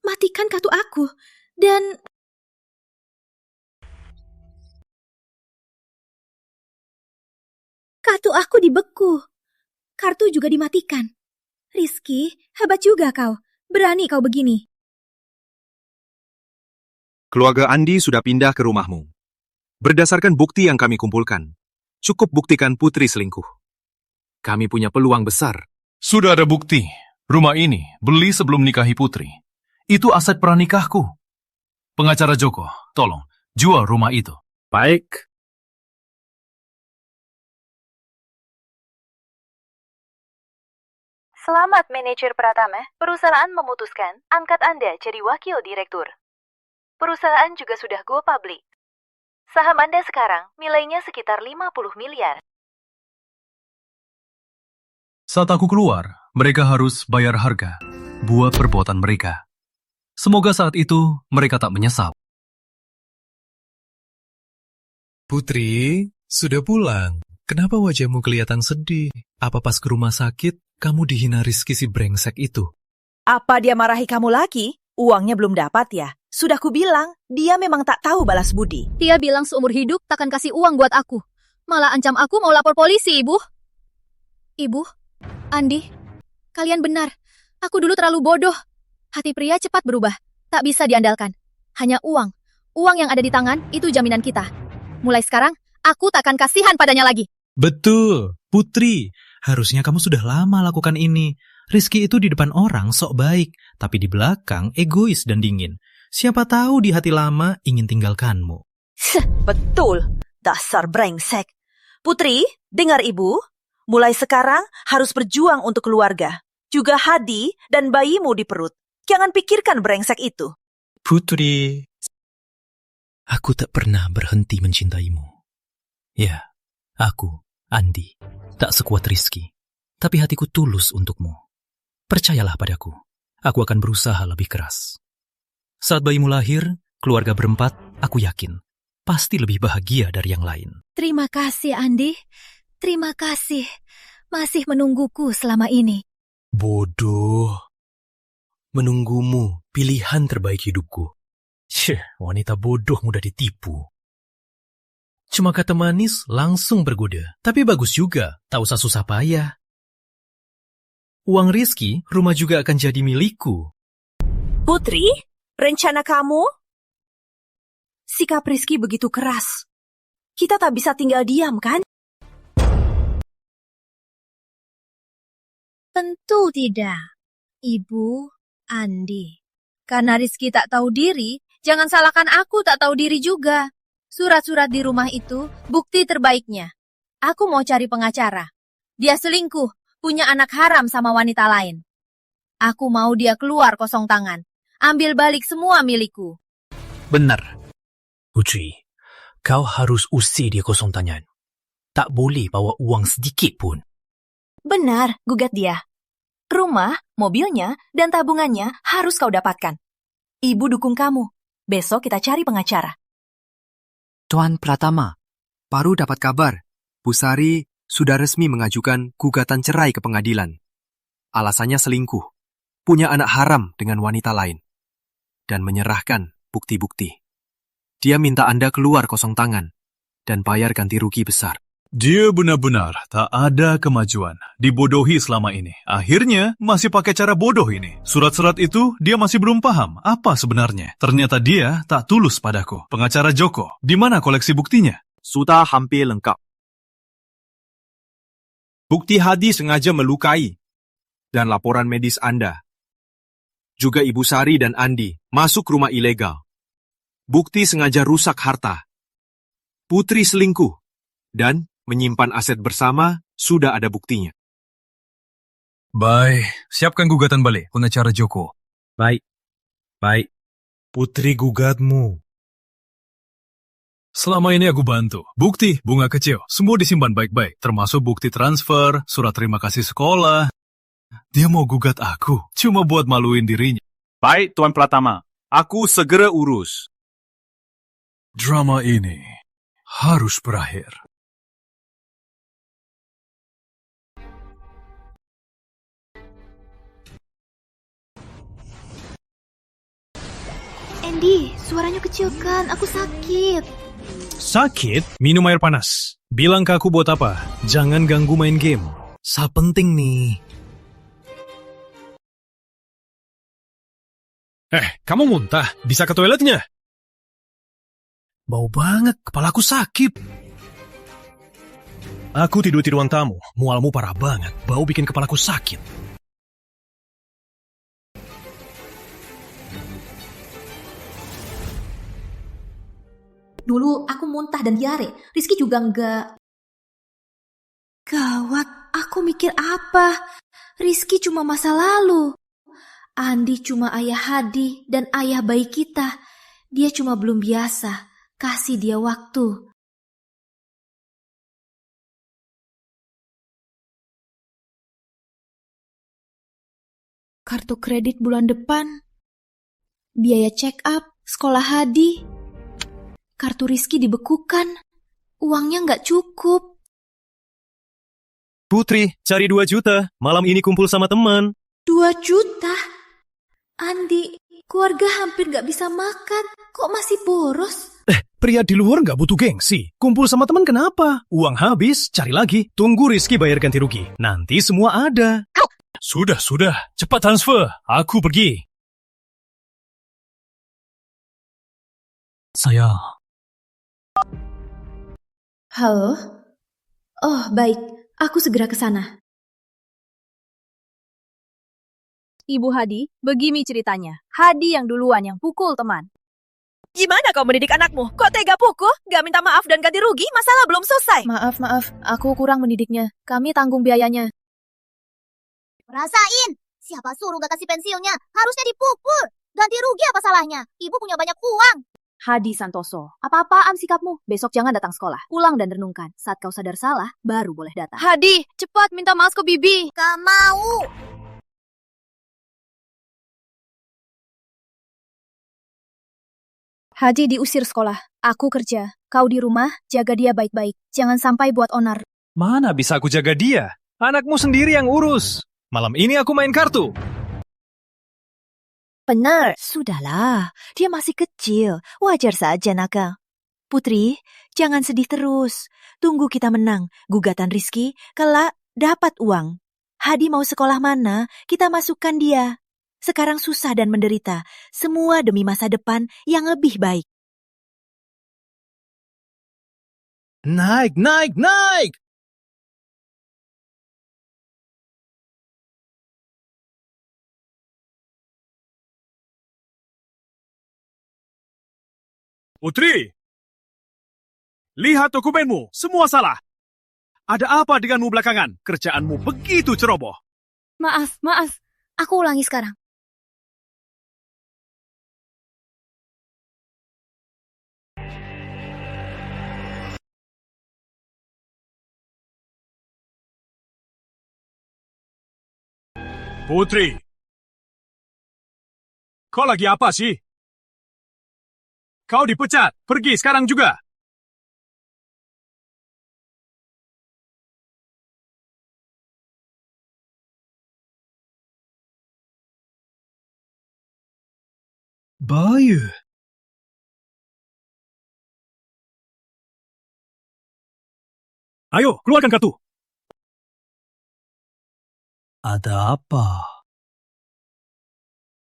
S4: Matikan kartu aku. Dan... kartu aku dibeku. Kartu juga dimatikan. Rizky, hebat juga kau. Berani kau begini.
S2: Keluarga Andi sudah pindah ke rumahmu. Berdasarkan bukti yang kami kumpulkan, cukup buktikan Putri selingkuh.
S7: Kami punya peluang besar.
S3: Sudah ada bukti. Rumah ini beli sebelum nikahi Putri. Itu aset pranikahku. Pengacara Joko, tolong, jual rumah itu.
S7: Baik.
S11: Selamat, Manajer Pratama. Perusahaan memutuskan angkat Anda jadi Wakil Direktur. Perusahaan juga sudah go public. Saham Anda sekarang nilainya sekitar 50 miliar.
S3: Saat aku keluar, mereka harus bayar harga buat perbuatan mereka. Semoga saat itu mereka tak menyesal.
S5: Putri, sudah pulang. Kenapa wajahmu kelihatan sedih? Apa pas ke rumah sakit, kamu dihina Rizky si brengsek itu?
S9: Apa dia marahi kamu lagi? Uangnya belum dapat ya? Sudah kubilang, dia memang tak tahu balas budi.
S4: Dia bilang seumur hidup takkan kasih uang buat aku. Malah ancam aku mau lapor polisi, Ibu. Ibu, Andi, kalian benar. Aku dulu terlalu bodoh. Hati pria cepat berubah. Tak bisa diandalkan. Hanya uang. Uang yang ada di tangan, itu jaminan kita. Mulai sekarang, aku takkan kasihan padanya lagi.
S10: Betul, Putri. Harusnya kamu sudah lama lakukan ini. Rizky itu di depan orang sok baik, tapi di belakang egois dan dingin. Siapa tahu di hati lama ingin tinggalkanmu.
S9: Betul, dasar brengsek. Putri, dengar ibu. Mulai sekarang harus berjuang untuk keluarga. Juga Hadi dan bayimu di perut. Jangan pikirkan brengsek itu.
S5: Putri, aku tak pernah berhenti mencintaimu. Ya, aku, Andi, tak sekuat Rizky. Tapi hatiku tulus untukmu. Percayalah padaku, aku akan berusaha lebih keras. Saat bayimu lahir, keluarga berempat, aku yakin, pasti lebih bahagia dari yang lain.
S4: Terima kasih, Andi. Terima kasih. Masih menungguku selama ini.
S5: Bodoh. Menunggumu, pilihan terbaik hidupku. Wanita bodoh mudah ditipu. Cuma kata manis langsung bergoda. Tapi bagus juga, tak usah susah payah. Uang Rizky, rumah juga akan jadi milikku.
S9: Putri, rencana kamu? Sikap Rizky begitu keras. Kita tak bisa tinggal diam, kan?
S4: Tentu tidak, Ibu Andi. Karena Rizky tak tahu diri, jangan salahkan aku tak tahu diri juga. Surat-surat di rumah itu bukti terbaiknya. Aku mau cari pengacara. Dia selingkuh, punya anak haram sama wanita lain. Aku mau dia keluar kosong tangan. Ambil balik semua milikku.
S5: Benar. Putri, kau harus usir dia kosong tangan. Tak boleh bawa uang sedikit pun.
S11: Benar, gugat dia. Rumah, mobilnya, dan tabungannya harus kau dapatkan. Ibu dukung kamu. Besok kita cari pengacara.
S7: Tuan Pratama, baru dapat kabar. Bu Sari sudah resmi mengajukan gugatan cerai ke pengadilan. Alasannya selingkuh.
S5: punya anak haram dengan wanita lain, dan menyerahkan bukti-bukti. Dia minta Anda keluar kosong tangan dan bayar ganti rugi besar.
S3: Dia benar-benar tak ada kemajuan. Dibodohi selama ini. Akhirnya masih pakai cara bodoh ini. Surat-surat itu dia masih belum paham apa sebenarnya. Ternyata dia tak tulus padaku. Pengacara Joko, di mana koleksi buktinya?
S2: Sudah hampir lengkap. Bukti Hadi sengaja melukai. Dan laporan medis Anda. Juga Ibu Sari dan Andi masuk rumah ilegal. Bukti sengaja rusak harta. Putri selingkuh. Dan menyimpan aset bersama, sudah ada buktinya.
S3: Baik, siapkan gugatan balik, pengacara Joko.
S8: Baik. Putri gugatmu.
S3: Selama ini aku bantu. Bukti, bunga kecil, semua disimpan baik-baik. Termasuk bukti transfer, surat terima kasih sekolah. Dia mau gugat aku, cuma buat maluin dirinya.
S2: Baik, Tuan Pratama. Aku segera urus.
S3: Drama ini harus berakhir.
S4: Andy, suaranya kecil kan? Aku sakit.
S8: Sakit? Minum air panas. Bilang ke aku buat apa? Jangan ganggu main game. Penting nih. Kamu muntah? Bisa ke toiletnya? Bau banget, kepalaku sakit. Aku tidur di ruang tamu. Mualmu parah banget. Bau bikin kepalaku sakit.
S11: Dulu aku muntah dan diare. Rizky juga enggak. Gawat, aku mikir apa? Rizky cuma masa lalu. Andi cuma ayah Hadi dan ayah bayi kita. Dia cuma belum biasa. Kasih dia waktu. Kartu kredit bulan depan. Biaya check up, sekolah Hadi. Kartu Rizky dibekukan. Uangnya nggak cukup.
S8: Putri, cari 2 juta. Malam ini kumpul sama teman.
S11: 2 juta? Andi, keluarga hampir nggak bisa makan. Kok masih boros?
S8: Pria di luar nggak butuh gengsi. Kumpul sama teman kenapa? Uang habis, cari lagi. Tunggu Rizky bayar ganti rugi. Nanti semua ada. Sudah. Cepat transfer. Aku pergi.
S3: Saya...
S11: Halo? Oh, baik. Aku segera ke sana.
S9: Ibu Hadi, begini ceritanya. Hadi yang duluan yang pukul teman. Gimana kau mendidik anakmu? Kok tega pukul? Gak minta maaf dan ganti rugi? Masalah belum selesai.
S4: Maaf. Aku kurang mendidiknya. Kami tanggung biayanya.
S6: Rasain! Siapa suruh gak kasih pensilnya? Harusnya dipukul. Ganti rugi apa salahnya? Ibu punya banyak uang.
S9: Hadi Santoso, apa-apaan sikapmu? Besok jangan datang sekolah. Pulang dan renungkan. Saat kau sadar salah, baru boleh datang.
S4: Hadi, cepat minta maaf ke Bibi.
S6: Gak mau.
S4: Hadi diusir sekolah. Aku kerja. Kau di rumah, jaga dia baik-baik. Jangan sampai buat onar.
S8: Mana bisa aku jaga dia? Anakmu sendiri yang urus. Malam ini aku main kartu.
S11: Benar. Sudahlah, dia masih kecil. Wajar saja nakal. Putri, jangan sedih terus. Tunggu kita menang. Gugatan Rizky, kelak dapat uang. Hadi mau sekolah mana, kita masukkan dia. Sekarang susah dan menderita. Semua demi masa depan yang lebih baik.
S8: Naik!
S2: Putri! Lihat dokumenmu, semua salah. Ada apa denganmu belakangan? Kerjaanmu begitu ceroboh.
S4: Maaf. Aku ulangi sekarang.
S2: Putri! Kau lagi apa sih? Kau dipecat. Pergi sekarang juga.
S5: Bayu.
S8: Ayo, keluarkan kartu.
S5: Ada apa?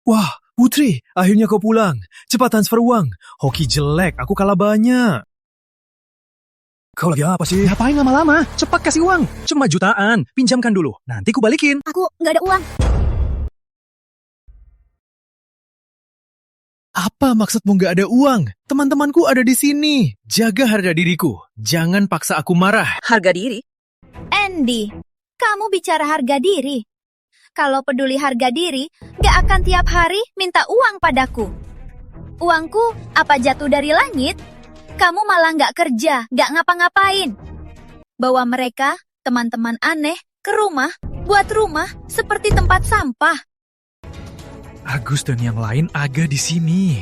S5: Wah, Putri, akhirnya kau pulang. Cepat transfer uang. Hoki jelek, aku kalah banyak. Kau lagi apa sih? Ngapain lama-lama? Cepat kasih uang. Cuma jutaan. Pinjamkan dulu. Nanti ku balikin.
S6: Aku nggak ada uang.
S5: Apa maksudmu nggak ada uang? Teman-temanku ada di sini. Jaga harga diriku. Jangan paksa aku marah.
S9: Harga diri?
S6: Andy, kamu bicara harga diri. Kalau peduli harga diri, nggak akan tiap hari minta uang padaku. Uangku apa jatuh dari langit? Kamu malah nggak kerja, nggak ngapa-ngapain. Bawa mereka, teman-teman aneh, ke rumah, buat rumah seperti tempat sampah.
S5: Agus dan yang lain ada di sini.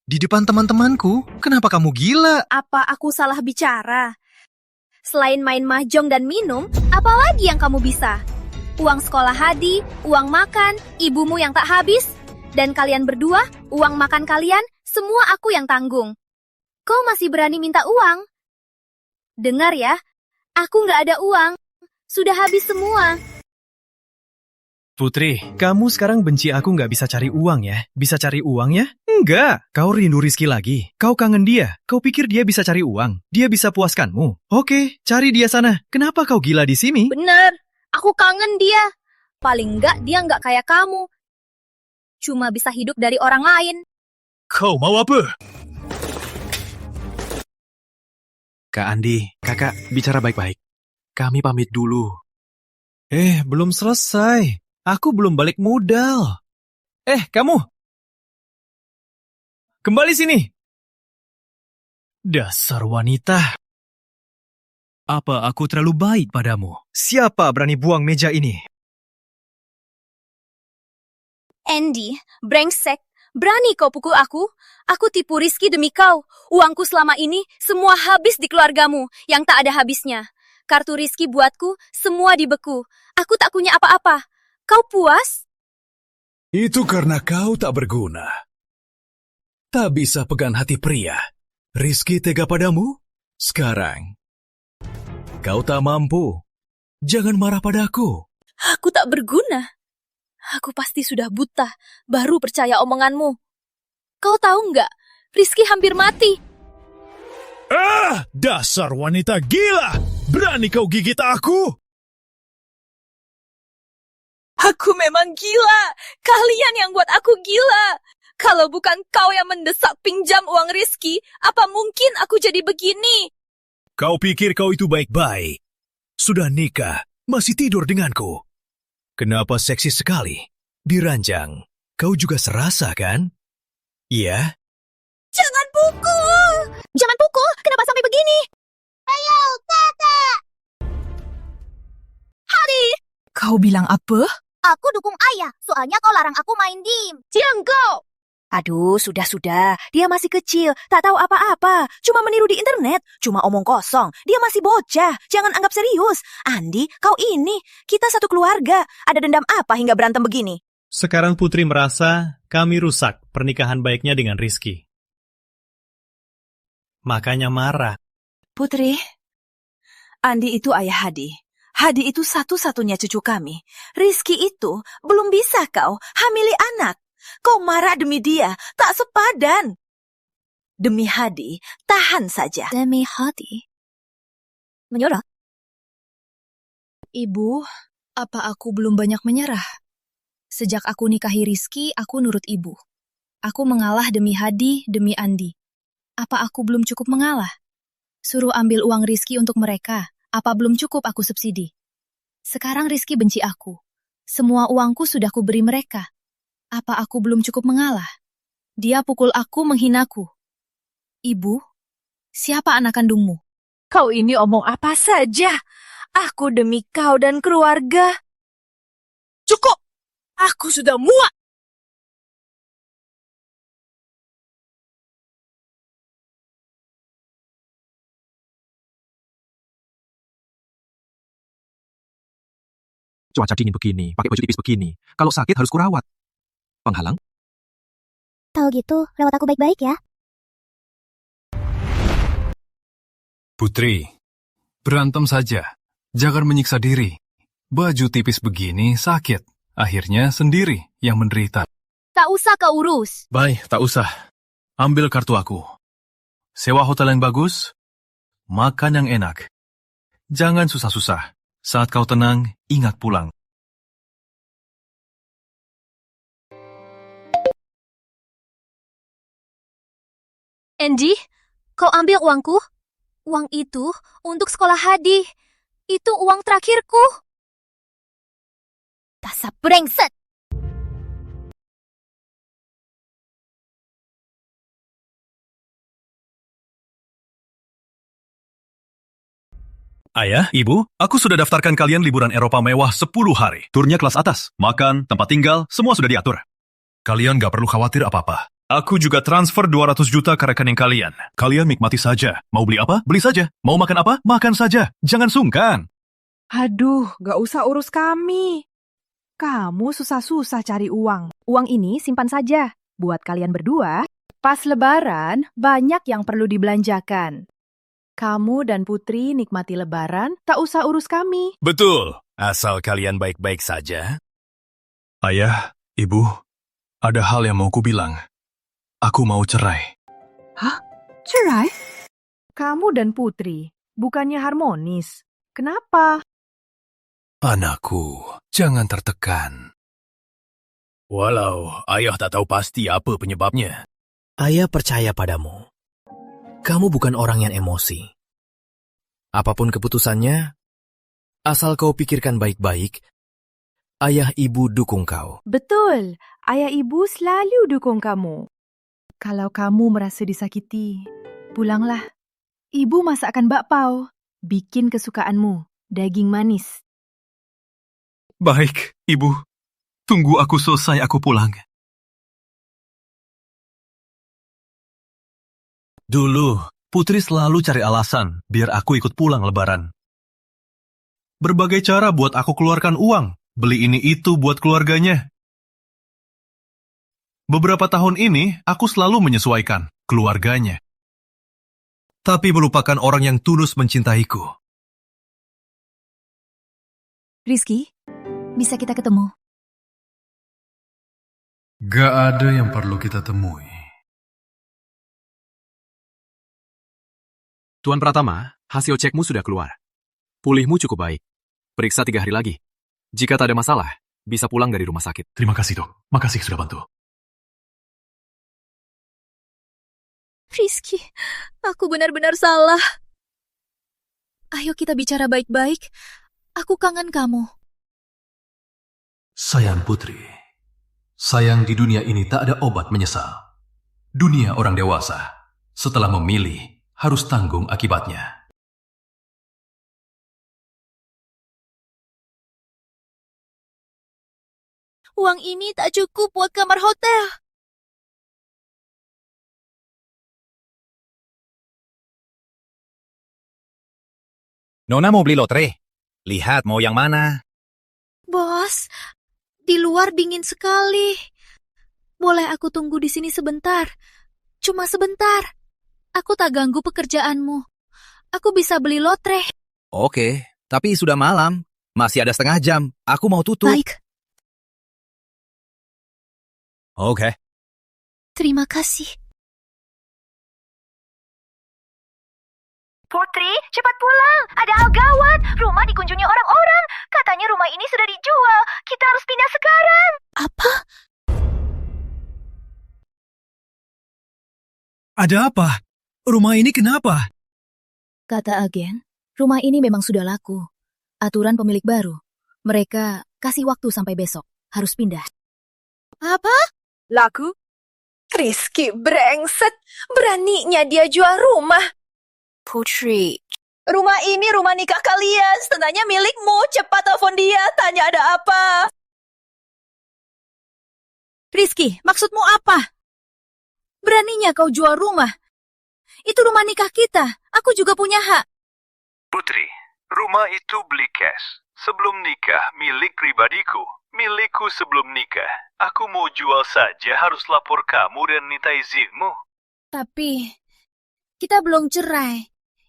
S5: Di depan teman-temanku, kenapa kamu gila?
S6: Apa aku salah bicara? Selain main mahjong dan minum, apa lagi yang kamu bisa? Uang sekolah Hadi, uang makan, ibumu yang tak habis, dan kalian berdua, uang makan kalian, semua aku yang tanggung. Kau masih berani minta uang? Dengar ya, aku nggak ada uang. Sudah habis semua.
S5: Putri, kamu sekarang benci aku nggak bisa cari uang ya? Bisa cari uang ya? Enggak, kau rindu Rizky lagi. Kau kangen dia. Kau pikir dia bisa cari uang? Dia bisa puaskanmu? Oke, cari dia sana. Kenapa kau gila di sini?
S6: Bener, aku kangen dia. Paling nggak dia nggak kayak kamu. Cuma bisa hidup dari orang lain.
S5: Kau mau apa?
S7: Kak Andi, kakak bicara baik-baik. Kami pamit dulu.
S5: Belum selesai. Aku belum balik modal. Kamu. Kembali sini. Dasar wanita. Apa aku terlalu baik padamu? Siapa berani buang meja ini?
S6: Andy, brengsek, berani kau pukul aku? Aku tipu Rizky demi kau. Uangku selama ini semua habis di keluargamu yang tak ada habisnya. Kartu Rizky buatku semua dibeku. Aku tak punya apa-apa. Kau puas?
S14: Itu karena kau tak berguna. Tak bisa pegang hati pria. Rizky tega padamu? Sekarang, kau tak mampu. Jangan marah padaku.
S9: Aku tak berguna. Aku pasti sudah buta, baru percaya omonganmu. Kau tahu nggak, Rizky hampir mati.
S14: Dasar wanita gila! Berani kau gigit aku?
S9: Aku memang gila. Kalian yang buat aku gila. Kalau bukan kau yang mendesak pinjam uang Rizky, apa mungkin aku jadi begini?
S14: Kau pikir kau itu baik-baik? Sudah nikah, masih tidur denganku. Kenapa seksi sekali? Diranjang, kau juga serasa kan? Iya?
S6: Jangan pukul! Jangan pukul! Kenapa sampai begini? Ayo, kakak! Hadi!
S12: Kau bilang apa?
S6: Aku dukung ayah, soalnya kau larang aku main game. Ciengkau!
S11: Aduh, sudah-sudah. Dia masih kecil, tak tahu apa-apa. Cuma meniru di internet, cuma omong kosong. Dia masih bocah, jangan anggap serius. Andi, kau ini, kita satu keluarga. Ada dendam apa hingga berantem begini?
S8: Sekarang Putri merasa kami rusak pernikahan baiknya dengan Rizky. Makanya marah.
S12: Putri, Andi itu ayah Hadi. Hadi itu satu-satunya cucu kami.
S11: Rizky itu belum bisa kau hamili anak. Kau marah demi dia, tak sepadan. Demi Hadi, tahan saja.
S4: Demi Hadi?
S6: Menyerah?
S4: Ibu, apa aku belum banyak menyerah? Sejak aku nikahi Rizky, aku nurut ibu. Aku mengalah demi Hadi, demi Andi. Apa aku belum cukup mengalah? Suruh ambil uang Rizky untuk mereka. Apa belum cukup aku subsidi? Sekarang Rizky benci aku. Semua uangku sudah kuberi mereka. Apa aku belum cukup mengalah? Dia pukul aku, menghinaku. Ibu, siapa anak kandungmu?
S9: Kau ini omong apa saja? Aku demi kau dan keluarga. Cukup! Aku sudah muak!
S7: Cuaca dingin begini, pakai baju tipis begini. Kalau sakit harus kurawat. Penghalang?
S6: Tahu gitu, lewat aku baik-baik ya.
S5: Putri, berantem saja. Jangan menyiksa diri. Baju tipis begini sakit. Akhirnya sendiri yang menderita.
S4: Tak usah kau urus.
S5: Baik, tak usah. Ambil kartu aku. Sewa hotel yang bagus, makan yang enak. Jangan susah-susah. Saat kau tenang, ingat pulang.
S4: Andy, kau ambil uangku? Uang itu untuk sekolah Hadi. Itu uang terakhirku. Dasar brengsek!
S3: Ayah, Ibu, aku sudah daftarkan kalian liburan Eropa mewah 10 hari. Turnya kelas atas, makan, tempat tinggal, semua sudah diatur. Kalian gak perlu khawatir apa-apa. Aku juga transfer 200 juta ke rekening kalian. Kalian nikmati saja. Mau beli apa? Beli saja. Mau makan apa? Makan saja. Jangan sungkan.
S15: Aduh, gak usah urus kami. Kamu susah-susah cari uang.
S16: Uang ini simpan saja. Buat kalian berdua, pas lebaran banyak yang perlu dibelanjakan. Kamu dan Putri nikmati lebaran, tak usah urus kami.
S14: Betul, asal kalian baik-baik saja.
S5: Ayah, Ibu, ada hal yang mau ku bilang. Aku mau cerai.
S16: Hah? Cerai? Kamu dan Putri, bukannya harmonis. Kenapa?
S14: Anakku, jangan tertekan. Walau ayah tak tahu pasti apa penyebabnya.
S17: Ayah percaya padamu. Kamu bukan orang yang emosi. Apapun keputusannya, asal kau pikirkan baik-baik, ayah ibu dukung kau.
S16: Betul, ayah ibu selalu dukung kamu. Kalau kamu merasa disakiti, pulanglah. Ibu masakkan bakpao, bikin kesukaanmu, daging manis.
S5: Baik, Ibu. Tunggu aku selesai, aku pulang. Dulu, Putri selalu cari alasan biar aku ikut pulang lebaran. Berbagai cara buat aku keluarkan uang, beli ini itu buat keluarganya. Beberapa tahun ini, aku selalu menyesuaikan keluarganya. Tapi melupakan orang yang tulus mencintaiku.
S4: Rizky, bisa kita ketemu?
S5: Gak ada yang perlu kita temui.
S7: Tuan Pratama, hasil cekmu sudah keluar. Pulihmu cukup baik. Periksa 3 hari lagi. Jika tak ada masalah, bisa pulang dari rumah sakit.
S5: Terima kasih, Dok. Makasih sudah bantu.
S4: Rizky, aku benar-benar salah. Ayo kita bicara baik-baik. Aku kangen kamu.
S5: Sayang Putri, sayang di dunia ini tak ada obat menyesal. Dunia orang dewasa, setelah memilih, harus tanggung akibatnya.
S6: Uang ini tak cukup buat kamar hotel.
S2: Nona mau beli lotre? Lihat mau yang mana.
S4: Bos, di luar dingin sekali. Boleh aku tunggu di sini sebentar? Cuma sebentar. Aku tak ganggu pekerjaanmu. Aku bisa beli lotre.
S2: Oke, tapi sudah malam. Masih ada setengah jam. Aku mau tutup.
S4: Baik.
S2: Oke.
S4: Terima kasih.
S6: Putri, cepat pulang. Ada hal gawat. Rumah dikunjungi orang-orang. Katanya rumah ini sudah dijual. Kita harus pindah sekarang.
S4: Apa?
S10: Ada apa? Rumah ini kenapa?
S4: Kata agen, rumah ini memang sudah laku. Aturan pemilik baru. Mereka kasih waktu sampai besok. Harus pindah.
S9: Apa? Laku? Rizky brengsek. Beraninya dia jual rumah.
S11: Putri.
S9: Rumah ini rumah nikah kalian. Setengahnya milikmu. Cepat telepon dia. Tanya ada apa.
S4: Rizky, maksudmu apa? Beraninya kau jual rumah. Itu rumah nikah kita. Aku juga punya hak.
S3: Putri, rumah itu beli cash. Sebelum nikah, milik pribadiku. Milikku sebelum nikah. Aku mau jual saja, harus lapor kamu dan minta izinmu.
S6: Tapi, kita belum cerai.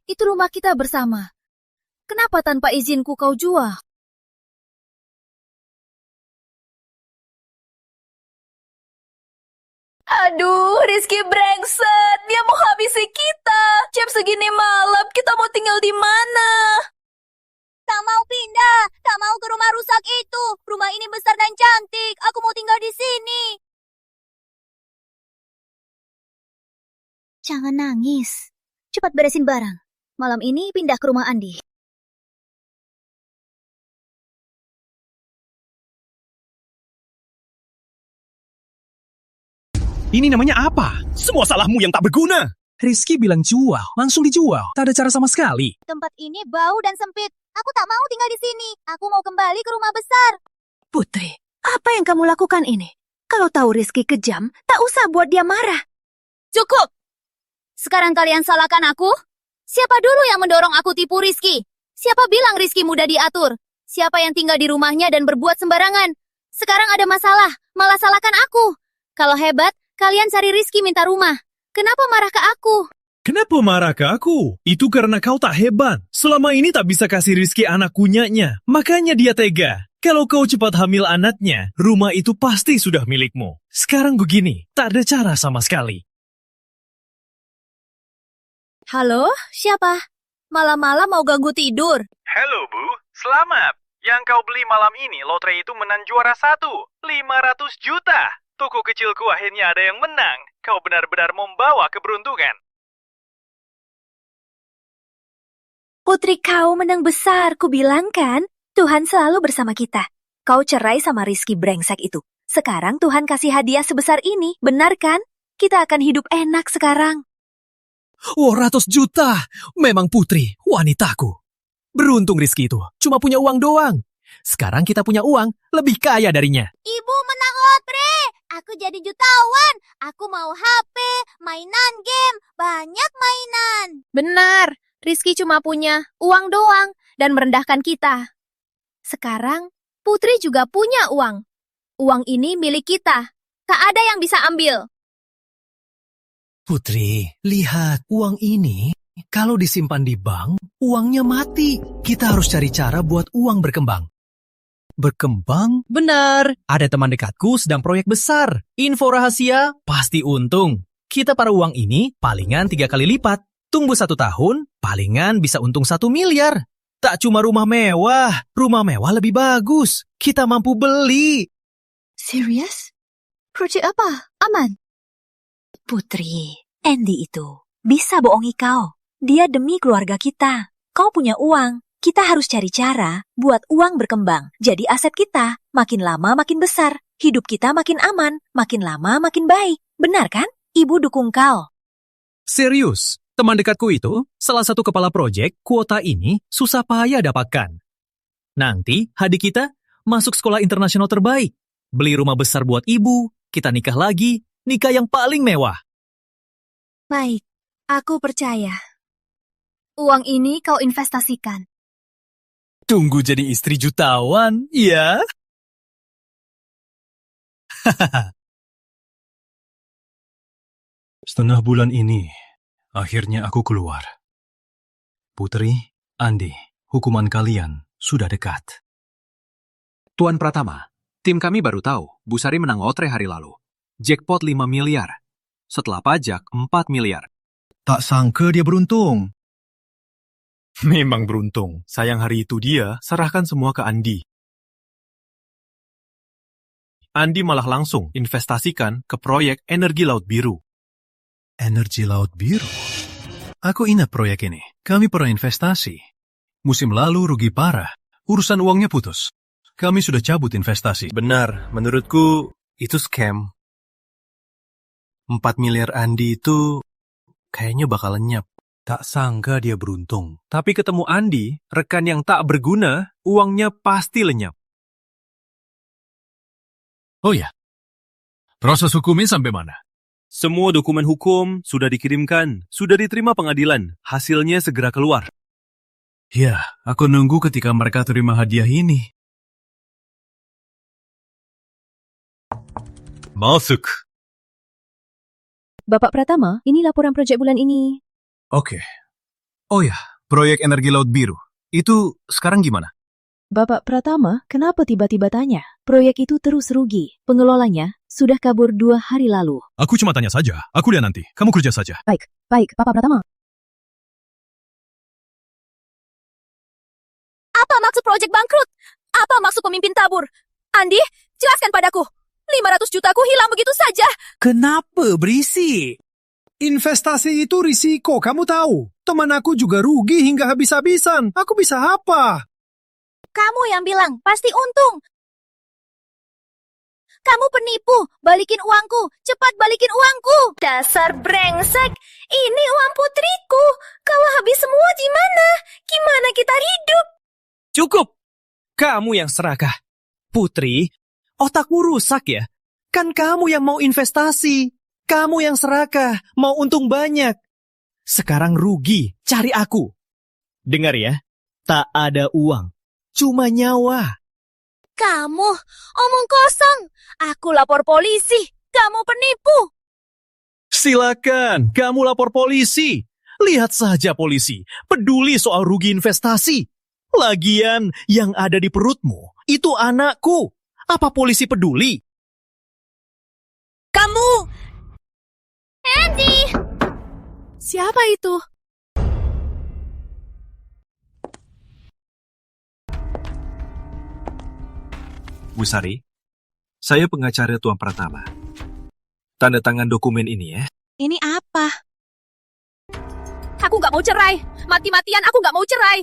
S6: Itu rumah kita bersama. Kenapa tanpa izinku kau jual?
S9: Aduh, Rizky brengsek. Dia mau habisi kita. Jam segini malam, kita mau tinggal di mana?
S6: Tak mau pindah. Tak mau ke rumah rusak itu. Rumah ini besar dan cantik. Aku mau tinggal di sini. Jangan nangis. Cepat beresin barang. Malam ini pindah ke rumah Andi.
S8: Ini namanya apa? Semua salahmu yang tak berguna. Rizky bilang jual, langsung dijual. Tak ada cara sama sekali.
S6: Tempat ini bau dan sempit. Aku tak mau tinggal di sini. Aku mau kembali ke rumah besar.
S11: Putri, apa yang kamu lakukan ini? Kalau tahu Rizky kejam, tak usah buat dia marah.
S6: Cukup! Sekarang kalian salahkan aku? Siapa dulu yang mendorong aku tipu Rizky? Siapa bilang Rizky mudah diatur? Siapa yang tinggal di rumahnya dan berbuat sembarangan? Sekarang ada masalah, malah salahkan aku. Kalau hebat, kalian cari Rizky minta rumah. Kenapa marah ke aku?
S8: Kenapa marah ke aku? Itu karena kau tak hebat. Selama ini tak bisa kasih Rizky anak kunyanya. Makanya dia tega. Kalau kau cepat hamil anaknya, rumah itu pasti sudah milikmu. Sekarang begini, tak ada cara sama sekali.
S6: Halo, siapa? Malam-malam mau ganggu tidur?
S3: Halo Bu, selamat. Yang kau beli malam ini, lotre itu menang juara 1, 500 juta. Toko kecilku akhirnya ada yang menang. Kau benar-benar membawa keberuntungan.
S11: Putri kau menang besar, ku bilang kan? Tuhan selalu bersama kita. Kau cerai sama Rizky brengsek itu. Sekarang Tuhan kasih hadiah sebesar ini, benar kan? Kita akan hidup enak sekarang.
S5: Oh, 100 juta. Memang Putri, wanitaku. Beruntung Rizky itu cuma punya uang doang. Sekarang kita punya uang, lebih kaya darinya.
S6: Ibu menang lotre. Aku jadi jutawan. Aku mau HP, mainan game, banyak mainan.
S4: Benar, Rizky cuma punya uang doang dan merendahkan kita. Sekarang, Putri juga punya uang. Uang ini milik kita. Tak ada yang bisa ambil.
S5: Putri, lihat uang ini. Kalau disimpan di bank, uangnya mati. Kita harus cari cara buat uang berkembang. Berkembang? Benar. Ada teman dekatku sedang proyek besar. Info rahasia, pasti untung. Kita para uang ini palingan 3 kali lipat. Tunggu 1 tahun, palingan bisa untung 1 miliar. Tak cuma rumah mewah lebih bagus. Kita mampu beli.
S6: Serius? Proyek apa? Aman?
S11: Putri, Andy itu bisa bohongi kau. Dia demi keluarga kita. Kau punya uang. Kita harus cari cara buat uang berkembang. Jadi aset kita makin lama makin besar. Hidup kita makin aman. Makin lama makin baik. Benar kan? Ibu dukung kau.
S5: Serius, teman dekatku itu salah satu kepala proyek kuota ini susah payah dapatkan. Nanti hadi kita masuk sekolah internasional terbaik. Beli rumah besar buat ibu. Kita nikah lagi. Nikah yang paling mewah.
S4: Baik, aku percaya. Uang ini kau investasikan.
S5: Tunggu jadi istri jutawan, ya?
S3: Setengah bulan ini, akhirnya aku keluar. Putri, Andi, hukuman kalian sudah dekat.
S7: Tuan Pratama, tim kami baru tahu Bu Sari menang lotre hari lalu. Jackpot 5 miliar. Setelah pajak 4 miliar.
S1: Tak sangka dia beruntung.
S3: Memang beruntung. Sayang hari itu dia serahkan semua ke Andi. Andi malah langsung investasikan ke proyek energi laut biru.
S5: Energi laut biru? Aku ingat proyek ini. Kami pernah investasi. Musim lalu rugi parah. Urusan uangnya putus. Kami sudah cabut investasi.
S3: Benar, menurutku itu scam. 4 miliar Andi itu kayaknya bakal lenyap.
S5: Tak sangka dia beruntung. Tapi ketemu Andi, rekan yang tak berguna, uangnya pasti lenyap. Oh ya, proses hukumnya sampai mana?
S2: Semua dokumen hukum sudah dikirimkan, sudah diterima pengadilan. Hasilnya segera keluar.
S5: Ya, aku nunggu ketika mereka terima hadiah ini.
S3: Masuk.
S13: Bapak Pratama, ini laporan proyek bulan ini.
S5: Oke. Oh ya, proyek energi laut biru. Itu sekarang gimana?
S13: Bapak Pratama, kenapa tiba-tiba tanya? Proyek itu terus rugi. Pengelolanya sudah kabur 2 hari lalu.
S5: Aku cuma tanya saja. Aku lihat nanti. Kamu kerja saja.
S13: Baik, Bapak Pratama.
S9: Apa maksud proyek bangkrut? Apa maksud pemimpin tabur? Andi, jelaskan padaku. 500 jutaku hilang begitu saja.
S1: Kenapa berisik? Investasi itu risiko, kamu tahu. Teman aku juga rugi hingga habis-habisan. Aku bisa apa?
S6: Kamu yang bilang, pasti untung. Kamu penipu, balikin uangku. Cepat balikin uangku.
S9: Dasar brengsek, ini uang putriku. Kalau habis semua gimana? Gimana kita hidup?
S8: Cukup! Kamu yang serakah. Putri, otakmu rusak ya? Kan kamu yang mau investasi. Kamu yang serakah, mau untung banyak. Sekarang rugi, cari aku. Dengar ya, tak ada uang, cuma nyawa.
S6: Kamu, omong kosong. Aku lapor polisi. Kamu penipu.
S8: Silakan, kamu lapor polisi. Lihat saja polisi, peduli soal rugi investasi. Lagian, yang ada di perutmu, itu anakku. Apa polisi peduli?
S9: Kamu!
S6: Andy!
S9: Siapa itu?
S5: Bu Sari, saya pengacara Tuan Pratama. Tanda tangan dokumen ini ya.
S9: Ini apa? Aku nggak mau cerai. Mati-matian aku nggak mau cerai.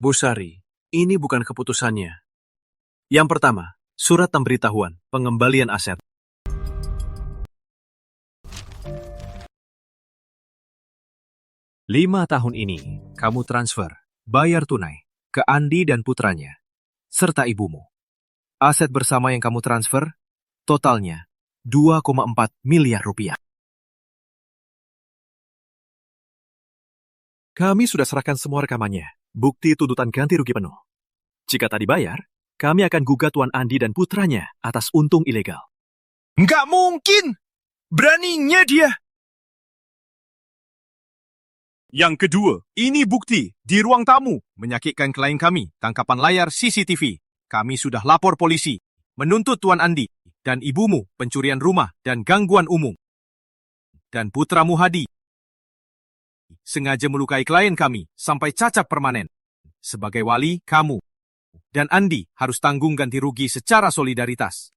S5: Bu Sari, ini bukan keputusannya. Yang pertama, surat pemberitahuan pengembalian aset. Lima tahun ini, kamu transfer, bayar tunai, ke Andi dan putranya, serta ibumu. Aset bersama yang kamu transfer, totalnya 2,4 miliar rupiah. Kami sudah serahkan semua rekamannya, bukti tuntutan ganti rugi penuh. Jika tak dibayar, kami akan gugat Tuan Andi dan putranya atas untung ilegal.
S1: Nggak mungkin! Beraninya dia!
S2: Yang kedua, ini bukti di ruang tamu menyakitkan klien kami, tangkapan layar CCTV. Kami sudah lapor polisi, menuntut Tuan Andi dan ibumu pencurian rumah dan gangguan umum. Dan putramu Hadi sengaja melukai klien kami sampai cacat permanen. Sebagai wali, kamu dan Andi harus tanggung ganti rugi secara solidaritas.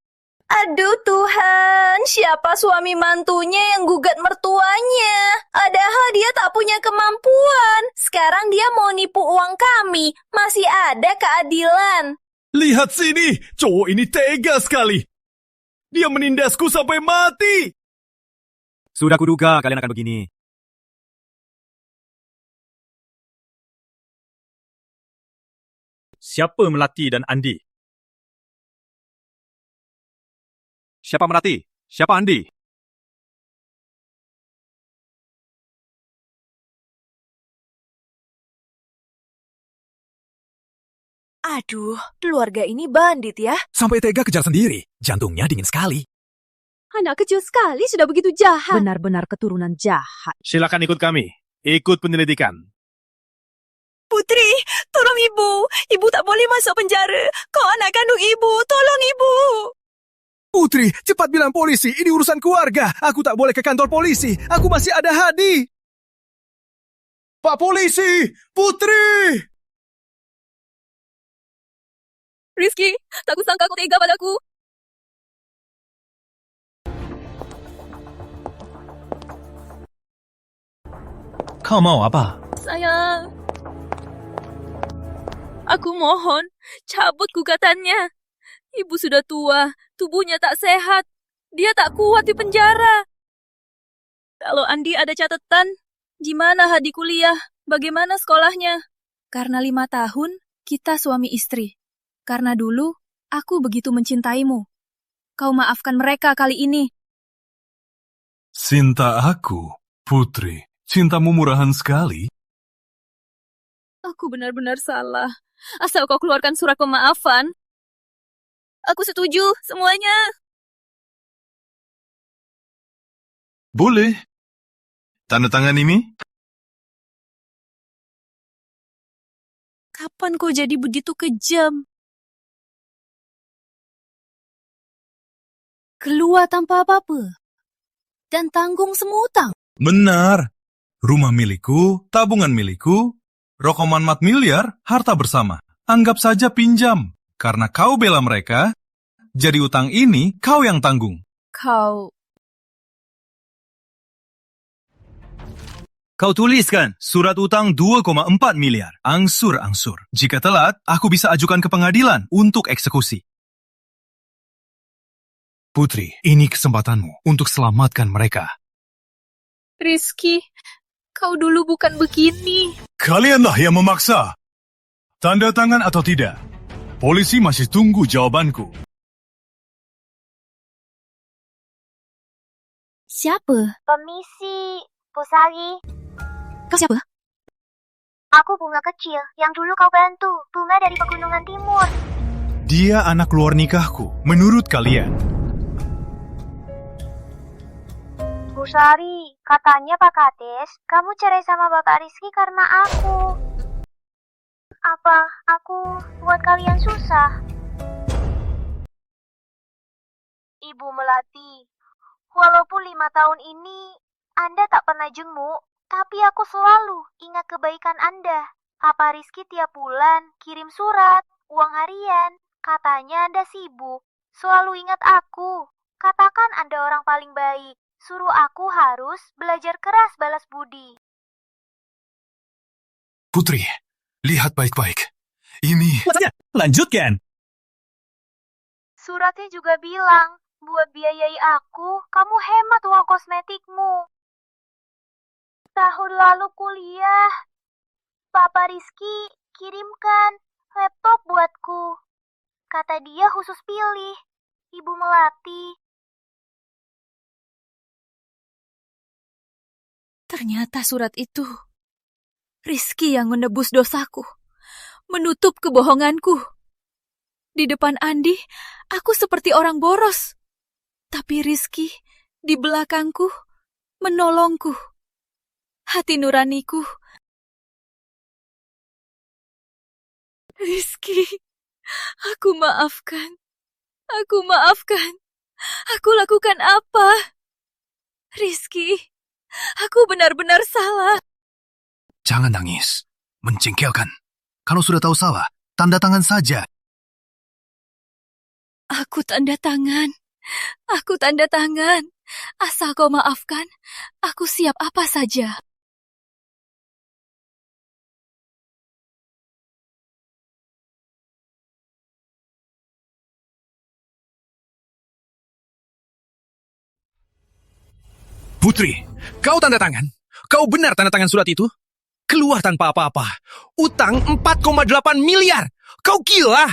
S9: Aduh Tuhan, siapa suami mantunya yang gugat mertuanya? Padahal dia tak punya kemampuan. Sekarang dia mau nipu uang kami. Masih ada keadilan.
S1: Lihat sini, cowok ini tega sekali. Dia menindasku sampai mati.
S2: Sudah kuduga kalian akan begini.
S3: Siapa Melati dan Andi?
S2: Siapa Melati? Siapa Andi?
S9: Aduh, keluarga ini bandit ya.
S14: Sampai tega kejar sendiri. Jantungnya dingin sekali.
S16: Anak kecil sekali sudah begitu jahat. Benar-benar keturunan jahat.
S2: Silakan ikut kami. Ikut penyelidikan.
S9: Putri, tolong ibu. Ibu tak boleh masuk penjara. Kau anak kandung ibu. Tolong ibu.
S1: Putri, cepat bilang polisi. Ini urusan keluarga. Aku tak boleh ke kantor polisi. Aku masih ada Hadi. Pak polisi! Putri!
S9: Rizky, tak kusangka kau tega padaku.
S10: Kau mau apa?
S9: Sayang, aku mohon, cabut gugatannya. Ibu sudah tua, tubuhnya tak sehat. Dia tak kuat di penjara. Kalau Andi ada catatan, gimana Hadi kuliah? Bagaimana sekolahnya? Karena 5 tahun, kita suami istri. Karena dulu, aku begitu mencintaimu. Kau maafkan mereka kali ini.
S18: Cinta aku, Putri. Cintamu murahan sekali.
S9: Aku benar-benar salah. Asal kau keluarkan surat pemaafan. Aku setuju semuanya.
S18: Boleh. Tanda tangan ini?
S9: Kapan kau jadi begitu kejam? Keluar tanpa apa-apa. Dan tanggung semua utang.
S18: Benar. Rumah milikku, tabungan milikku, rokoman 4 miliar, harta bersama. Anggap saja pinjam. Karena kau bela mereka, jadi utang ini kau yang tanggung.
S3: Kau tuliskan surat utang 2,4 miliar. Angsur-angsur. Jika telat, aku bisa ajukan ke pengadilan untuk eksekusi. Putri, ini kesempatanmu untuk selamatkan mereka.
S4: Rizky, kau dulu bukan begini.
S18: Kalianlah yang memaksa. Tanda tangan atau tidak? Polisi masih tunggu jawabanku.
S6: Siapa? Permisi, Pusari.
S4: Kau siapa?
S6: Aku bunga kecil yang dulu kau bantu. Bunga dari Pegunungan Timur.
S18: Dia anak luar nikahku, menurut kalian.
S6: Pusari, katanya Pak Kades, kamu cerai sama Bapak Rizky karena aku. Apa aku buat kalian susah? Ibu Melati, walaupun 5 tahun ini Anda tak pernah jenguk, tapi aku selalu ingat kebaikan Anda. Papa Rizky tiap bulan kirim surat, uang harian. Katanya Anda sibuk. Selalu ingat aku. Katakan Anda orang paling baik. Suruh aku harus belajar keras balas budi.
S5: Putri, lihat baik-baik. Ini...
S3: Lanjutkan.
S6: Suratnya juga bilang, buat biayai aku, kamu hemat uang kosmetikmu. Tahun lalu kuliah, Papa Rizky kirimkan laptop buatku. Kata dia khusus pilih, Ibu Melati.
S9: Ternyata surat itu Rizky yang menebus dosaku, menutup kebohonganku. Di depan Andi, aku seperti orang boros. Tapi Rizky di belakangku menolongku. Hati nuraniku. Rizky, aku maafkan. Aku maafkan. Aku lakukan apa? Rizky, aku benar-benar salah.
S5: Jangan nangis. Mencengkelkan. Kalau sudah tahu salah, tanda tangan saja.
S9: Aku tanda tangan. Aku tanda tangan. Asal kau maafkan, aku siap apa saja.
S5: Putri, kau tanda tangan? Kau benar tanda tangan surat itu? Keluar tanpa apa-apa. Utang 4,8 miliar. Kau gila?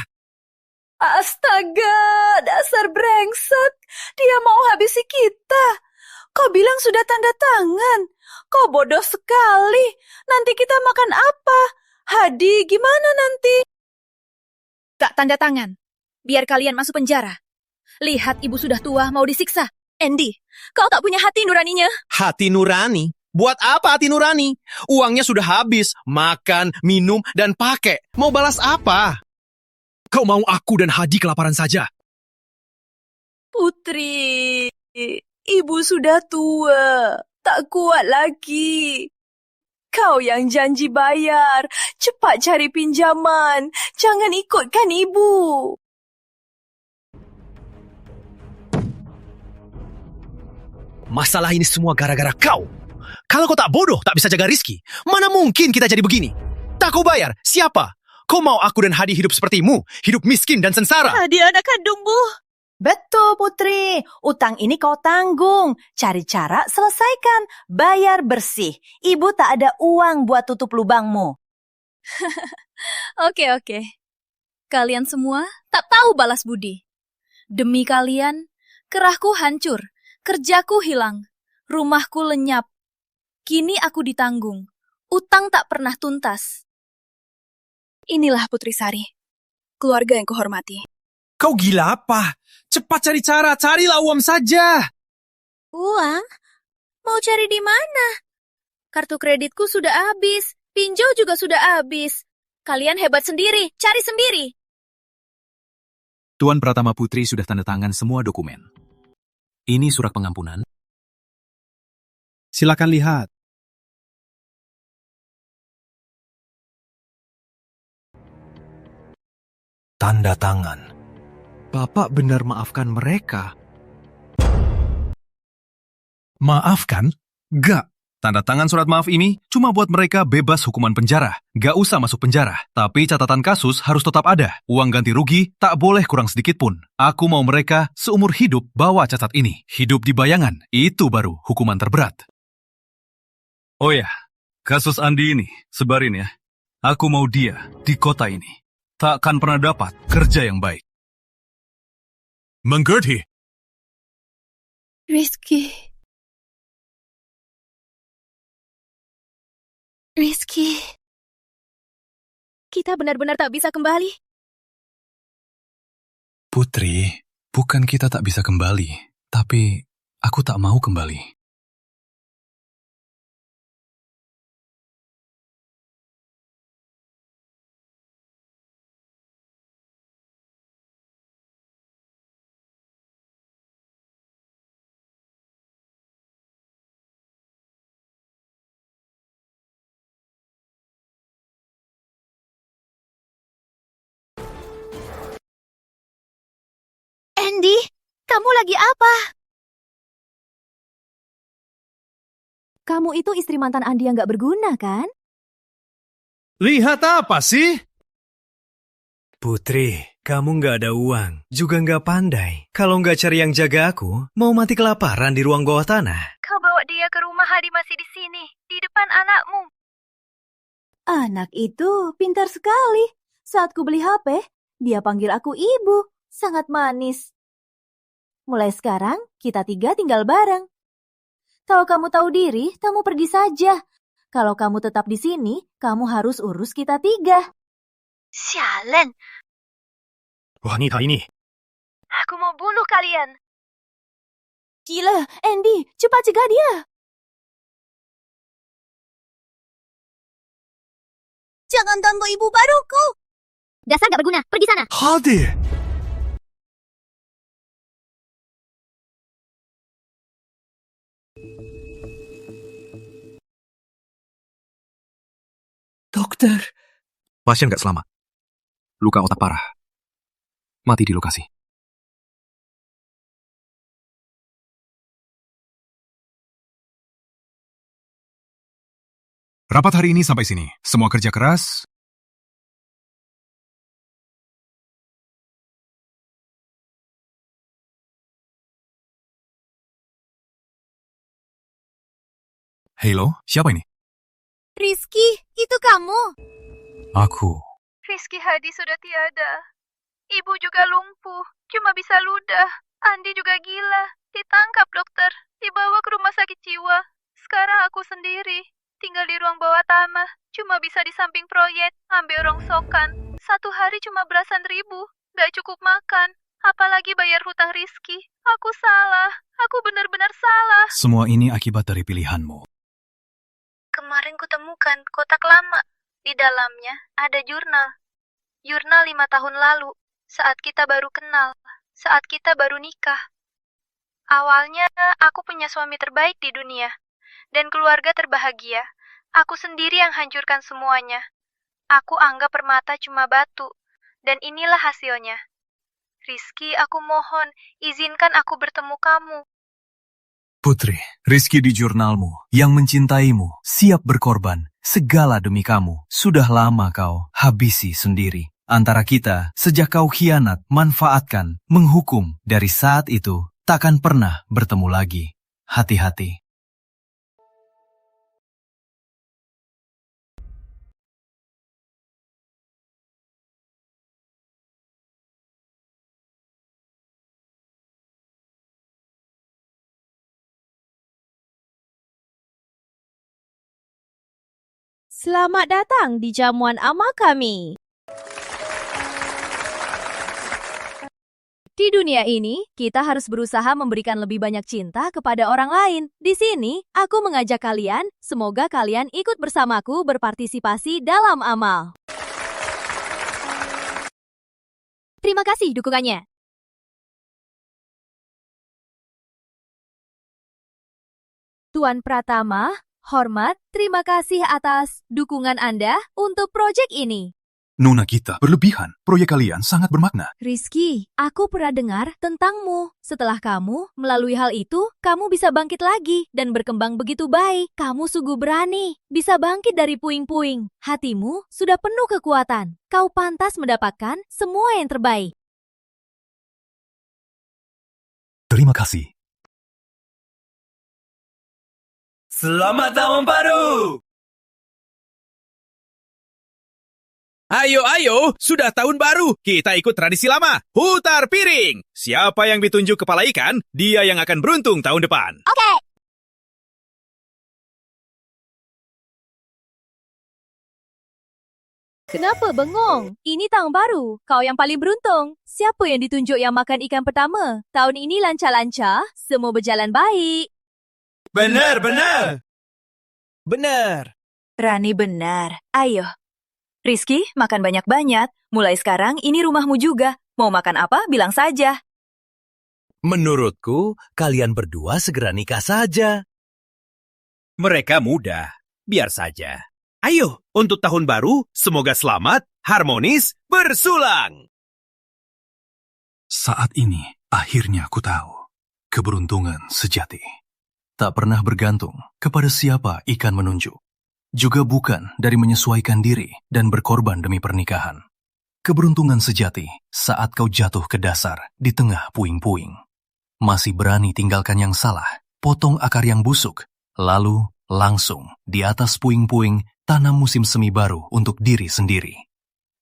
S9: Astaga, dasar brengsek. Dia mau habisi kita. Kau bilang sudah tanda tangan. Kau bodoh sekali. Nanti kita makan apa? Hadi, gimana nanti?
S4: Tak tanda tangan. Biar kalian masuk penjara. Lihat ibu sudah tua mau disiksa.
S9: Andy, kau tak punya hati nuraninya?
S5: Hati nurani? Buat apa hati nurani? Uangnya sudah habis. Makan, minum, dan pakai. Mau balas apa? Kau mau aku dan Hadi kelaparan saja?
S9: Putri, ibu sudah tua. Tak kuat lagi. Kau yang janji bayar. Cepat cari pinjaman. Jangan ikutkan ibu.
S5: Masalah ini semua gara-gara kau. Kalau kau tak bodoh, tak bisa jaga Rizky, mana mungkin kita jadi begini? Tak kau bayar, siapa? Kau mau aku dan Hadi hidup sepertimu? Hidup miskin dan sengsara?
S9: Hadi anak kandungmu.
S11: Betul, Putri. Utang ini kau tanggung. Cari cara selesaikan. Bayar bersih. Ibu tak ada uang buat tutup lubangmu.
S4: Oke. Kalian semua tak tahu balas budi. Demi kalian, kerahku hancur, kerjaku hilang, rumahku lenyap. Kini aku ditanggung, utang tak pernah tuntas. Inilah Putri Sari, keluarga yang kuhormati.
S3: Kau gila apa? Cepat cari cara, carilah uang saja.
S6: Uang?
S9: Mau cari di mana? Kartu kreditku sudah habis, pinjol juga sudah habis. Kalian hebat sendiri, cari sendiri.
S5: Tuan Pratama Putri sudah tanda tangan semua dokumen. Ini surat pengampunan.
S8: Silakan lihat.
S5: Tanda tangan.
S1: Bapak benar maafkan mereka.
S3: Maafkan? Gak.
S5: Tanda tangan surat maaf ini cuma buat mereka bebas hukuman penjara. Gak usah masuk penjara. Tapi catatan kasus harus tetap ada. Uang ganti rugi tak boleh kurang sedikit pun. Aku mau mereka seumur hidup bawa catat ini. Hidup di bayangan, itu baru hukuman terberat.
S3: Oh ya, kasus Andi ini, sebarin ya. Aku mau dia di kota ini. Takkan pernah dapat kerja yang baik. Mengerti?
S4: Rizky. Kita benar-benar tak bisa kembali.
S5: Putri, bukan kita tak bisa kembali. Tapi aku tak mau kembali.
S6: Andy, kamu lagi apa?
S13: Kamu itu istri mantan Andi yang gak berguna, kan?
S3: Lihat apa sih?
S10: Putri, kamu nggak ada uang, juga nggak pandai. Kalau nggak cari yang jaga aku, mau mati kelaparan di ruang bawah tanah.
S6: Kau bawa dia ke rumah Hadi masih di sini, di depan anakmu.
S11: Anak itu pintar sekali. Saat ku beli HP, dia panggil aku ibu. Sangat manis. Mulai sekarang, kita 3 tinggal bareng. Kalau kamu tahu diri, kamu pergi saja. Kalau kamu tetap di sini, kamu harus urus kita 3.
S6: Sialan,
S5: Wanita ini.
S6: aku mau bunuh kalian.
S11: Gila, Andy, cepat cegah dia.
S6: Jangan ganggu ibu baruku. Dasar gak berguna, pergi sana.
S3: Hadi.
S5: Dokter. Pasien gak selamat. Luka otak parah. Mati di lokasi.
S18: Rapat hari ini sampai sini. Semua kerja keras.
S5: Halo, siapa ini?
S6: Rizky, itu kamu.
S5: Aku.
S6: Rizky Hadi sudah tiada. Ibu juga lumpuh, cuma bisa ludah. Andi juga gila, ditangkap dokter, dibawa ke rumah sakit jiwa. Sekarang aku sendiri, tinggal di ruang bawah tanah, cuma bisa di samping proyek, ambil rongsokan. 1 hari cuma belasan ribu, gak cukup makan. Apalagi bayar hutang Rizky. Aku salah, aku benar-benar salah.
S5: Semua ini akibat dari pilihanmu.
S6: Kemarin kutemukan kotak lama. Di dalamnya ada jurnal. Jurnal 5 tahun lalu, saat kita baru kenal, saat kita baru nikah. Awalnya aku punya suami terbaik di dunia, dan keluarga terbahagia. Aku sendiri yang hancurkan semuanya. Aku anggap permata cuma batu, dan inilah hasilnya. Rizky, aku mohon, izinkan aku bertemu kamu.
S5: Putri, Rizky di jurnalmu, yang mencintaimu, siap berkorban, segala demi kamu, sudah lama kau habisi sendiri. Antara kita, sejak kau khianat, manfaatkan, menghukum, dari saat itu, takkan pernah bertemu lagi. Hati-hati.
S9: Selamat datang di jamuan ama kami.
S6: Di dunia ini, kita harus berusaha memberikan lebih banyak cinta kepada orang lain. Di sini, aku mengajak kalian, semoga kalian ikut bersamaku berpartisipasi dalam amal. Terima kasih dukungannya. Tuan Pratama, hormat, terima kasih atas dukungan Anda untuk proyek ini.
S5: Nona kita berlebihan. Proyek kalian sangat bermakna.
S6: Rizky, aku pernah dengar tentangmu. Setelah kamu melalui hal itu, kamu bisa bangkit lagi dan berkembang begitu baik. Kamu sungguh berani, bisa bangkit dari puing-puing. Hatimu sudah penuh kekuatan. Kau pantas mendapatkan semua yang terbaik.
S5: Terima kasih.
S3: Selamat tahun baru! Ayo, sudah tahun baru. Kita ikut tradisi lama, putar piring. Siapa yang ditunjuk kepala ikan, dia yang akan beruntung tahun depan.
S6: Oke. Kenapa bengong? Ini tahun baru. Kau yang paling beruntung. Siapa yang ditunjuk yang makan ikan pertama? Tahun ini lancar-lancar, semua berjalan baik.
S3: Benar.
S11: Rani benar. Ayo. Rizky, makan banyak-banyak. Mulai sekarang ini rumahmu juga. Mau makan apa, bilang saja.
S17: Menurutku, kalian berdua segera nikah saja.
S3: Mereka muda, biar saja. Ayo, untuk tahun baru, semoga selamat, harmonis, bersulang.
S5: Saat ini, akhirnya aku tahu. Keberuntungan sejati tak pernah bergantung kepada siapa ikan menunjuk. Juga bukan dari menyesuaikan diri dan berkorban demi pernikahan. Keberuntungan sejati saat kau jatuh ke dasar di tengah puing-puing. Masih berani tinggalkan yang salah, potong akar yang busuk, lalu langsung di atas puing-puing tanam musim semi baru untuk diri sendiri.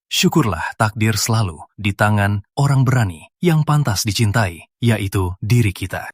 S5: Syukurlah takdir selalu di tangan orang berani yang pantas dicintai, yaitu diri kita.